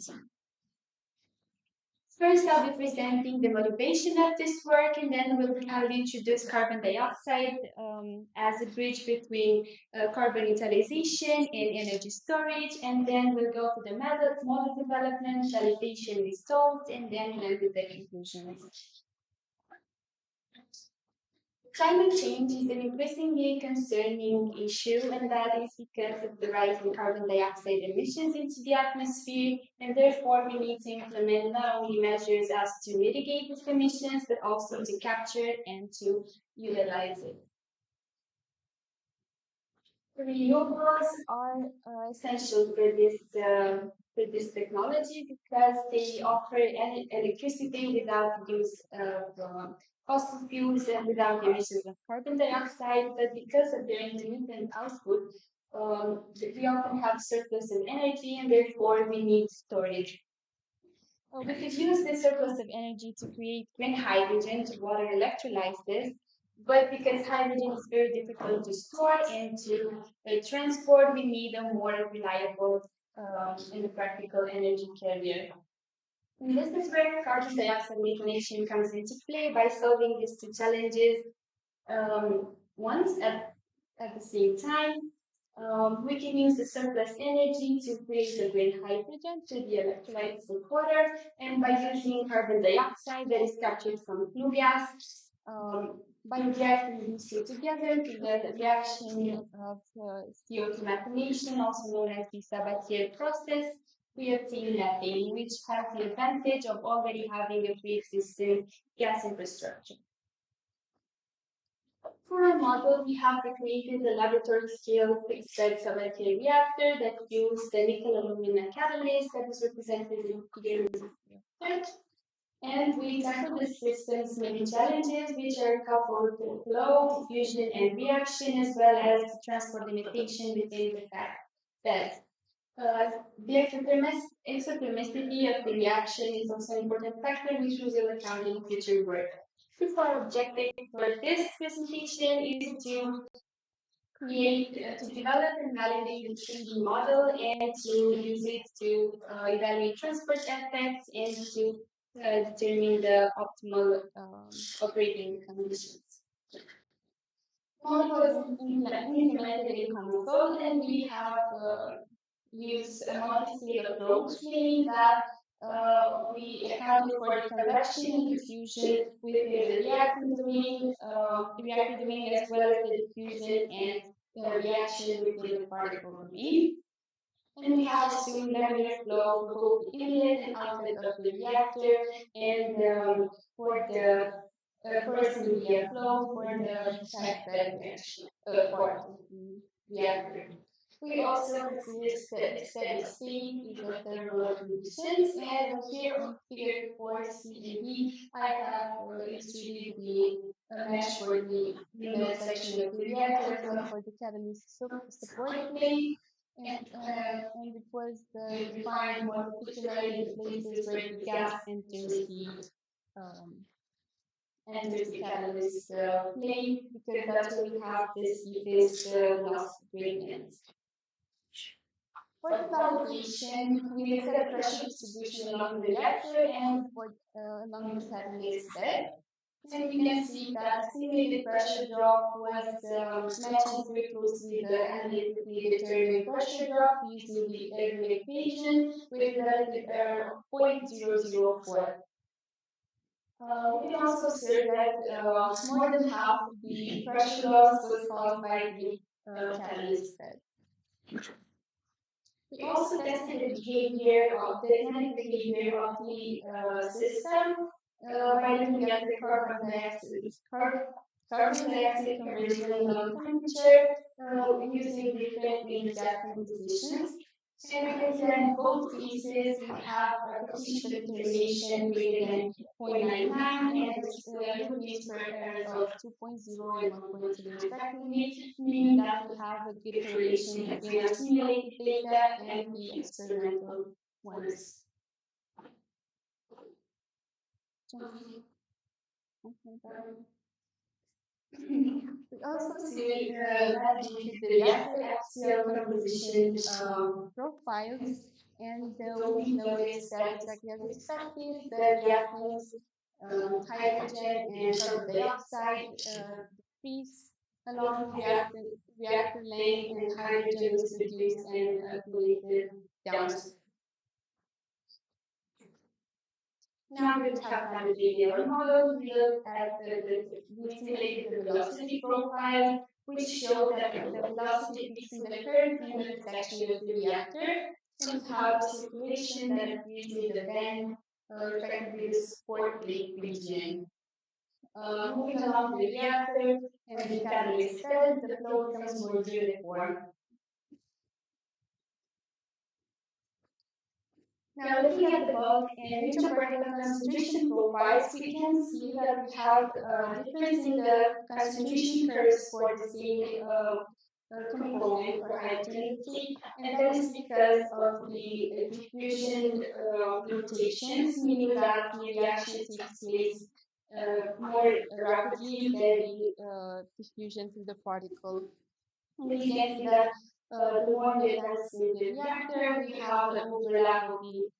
First, I'll be presenting the motivation of this work, and then I'll introduce carbon dioxide as a bridge between carbon utilization and energy storage, and then we'll go to the methods, model development, validation results, and then end with the conclusions. Climate change is an increasingly concerning issue, and that is because of the rise in carbon dioxide emissions into the atmosphere, and therefore we need to implement not only measures as to mitigate these emissions, but also to capture it and to utilize it. Renewables are essential for this technology because they offer electricity without use of fossil fuels and without emissions of carbon dioxide. But because of their intermittent output, we often have surplus of energy, and therefore we need storage. We could use this surplus of energy to create green hydrogen to water electrolysis, but because hydrogen is very difficult to store and to transport, we need a more reliable and practical energy carrier. And this is where carbon dioxide methanation comes into play by solving these two challenges once at the same time. We can use the surplus energy to create the green hydrogen to the electrolytes of water, and by using carbon dioxide that is captured from flue gas, by reacting these two together to the reaction of CO2 methanation, also known as the Sabatier process, we obtain methane, which has the advantage of already having a pre-existing gas infrastructure. For our model, we have created a laboratory-scale fixed-bed Sabatier reactor that uses the nickel-alumina catalyst that is represented in here. And we tackle the system's many challenges, which are coupled to flow, diffusion, and reaction, as well as the transport limitation within the bed. The exothermicity of the reaction is also an important factor, which we will account in future work. Our objective for this presentation is to develop and validate the 3D model and to use it to evaluate transport effects and to determine the optimal operating conditions. Model was implemented in console, and we have used a multi-state approach, meaning that we accounted for the convection and diffusion within the reactor domain as well as the diffusion and reaction within the particle domain. And we have assumed laminar flow for both the inlet and outlet of the reactor, and for the assembly flow for the packed bed reaction part of the reactor. We also consider steady state with the thermal conditions, and here on figure 4C I have illustrated the mesh for the inlet section of the reactor for the catalyst support plate, and it was defined more particularly the places where the gas enters the catalyst plate, because that's where we have this deepest velocity gradients. For the validation, we look at the pressure distribution along the reactor and along the catalyst bed. And we can see that estimated pressure drop was matching very closely the analytically determined pressure drop using the Erwin equation with a relative error of 0.004. We can also observe that more than half of the pressure loss was caused by the catalyst bed. We also tested the behavior of the kinetic behavior of the system by looking at the carbon dioxide conversion in low temperature using different main gas compositions. And we can see that in both cases we have a coefficient of determination greater than 0.99 and the mean square errors of 2.0 and 1.2 respectively, meaning that we have a good correlation between our simulated data and the experimental once. We also see validated the reactor axial composition profiles, and we notice that exactly as expected, the reactants with hydrogen and carbon dioxide decrease along reactor length, and hydrogen is produced and accumulated downstream. Now that we have found the JDL model, we look at we simulated the velocity profile, which show that the velocity peaks in the curve in the section of the reactor, and we have a circulation that appears in the band, respectively the support plate region. Moving along the reactor and the catalyst bed, the flow becomes more uniform. Now, looking at the bulk and neutron particle concentration profiles, we can see that we have a difference in the concentration curves for the same component for hydrogen leachate, and that is because of the diffusion rotations, meaning that the reaction takes place more rapidly than the diffusion through the particle. And we can see that the more we advance in the reactor, we have an overlap of the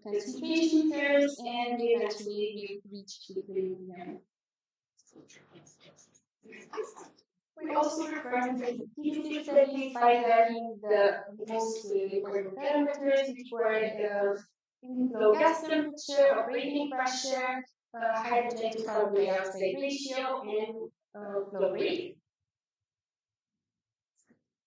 concentration curves, and we eventually reach equilibrium. We also performed sensitivity studies by varying the most important parameters, which were inflow gas temperature, operating pressure, hydrogen to carbon dioxide ratio, and flow rate.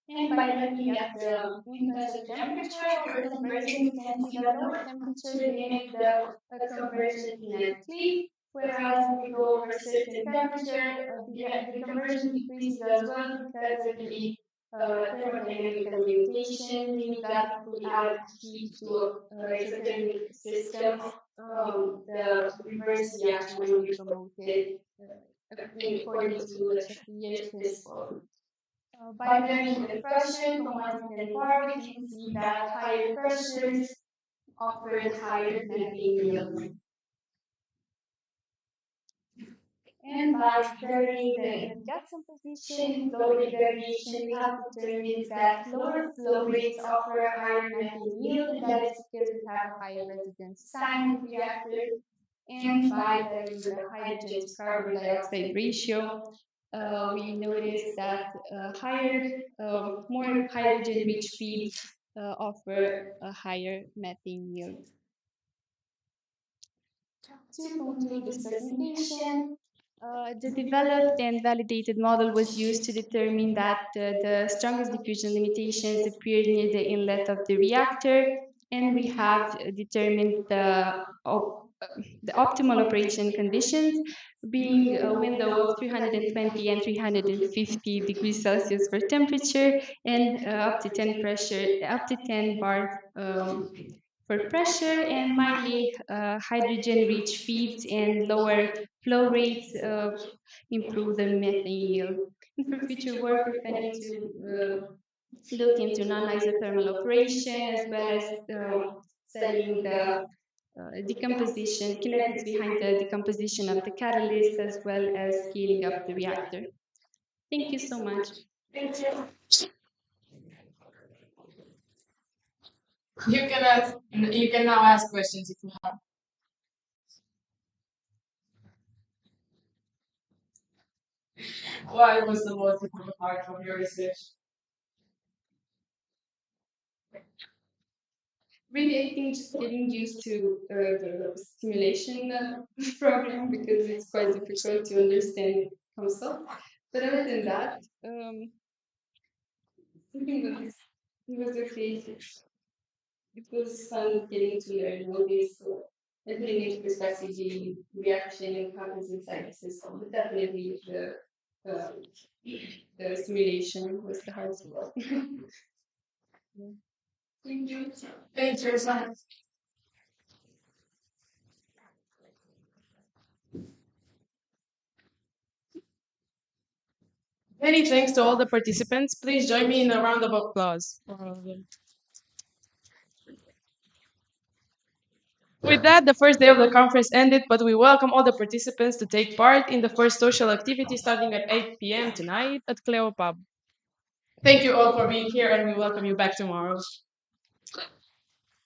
And by looking at the influence of temperature over conversion, we can see that lower temperatures limit the conversion kinetically, whereas when we go over a certain temperature, the conversion decreases as well because of the thermodynamical limitation, meaning that if we add heat to a certain system, the reverse reaction will be promoted according to the Chaffee's principle. By varying the pressure from 1 to 10 bar, we can see that higher pressures offered higher methane yield. And by varying the gas composition and flow rate variation, we have determined that lower flow rates offer a higher methane yield, and that is because we have a higher residence time in the reactor. And by varying the hydrogen to carbon dioxide ratio, we noticed that more hydrogen-rich feeds offer a higher methane yield. To conclude this presentation, the developed and validated model was used to determine that the strongest diffusion limitations appear near the inlet of the reactor, and we have determined the optimal operation conditions, being a window of 320 and 350 degrees Celsius for temperature, and up to 10 bar for pressure, and mildly hydrogen-rich feeds and lower flow rates improve the methane yield. And for future work, we're planning to look into non-isothermal operation, as well as studying the decomposition, kinetics behind the decomposition of the catalyst, as well as scaling up the reactor. Thank you so much. Thank you. You can now ask questions if you have. Why was the most important part of your research? Really, I think just getting used to the simulation program, because it's quite difficult to understand concept. But other than that, I think it was okay. It was fun getting to learn all this, and putting into perspective the reaction and what happens inside the system. But definitely the simulation was the hardest part. Thank you. Thank you so much. Many thanks to all the participants. Please join me in a round of applause for all of them. With that, the first day of the conference ended, but we welcome all the participants to take part in the first social activity starting at 8 p.m. tonight at Cleo Pub. Thank you all for being here, and we welcome you back tomorrow.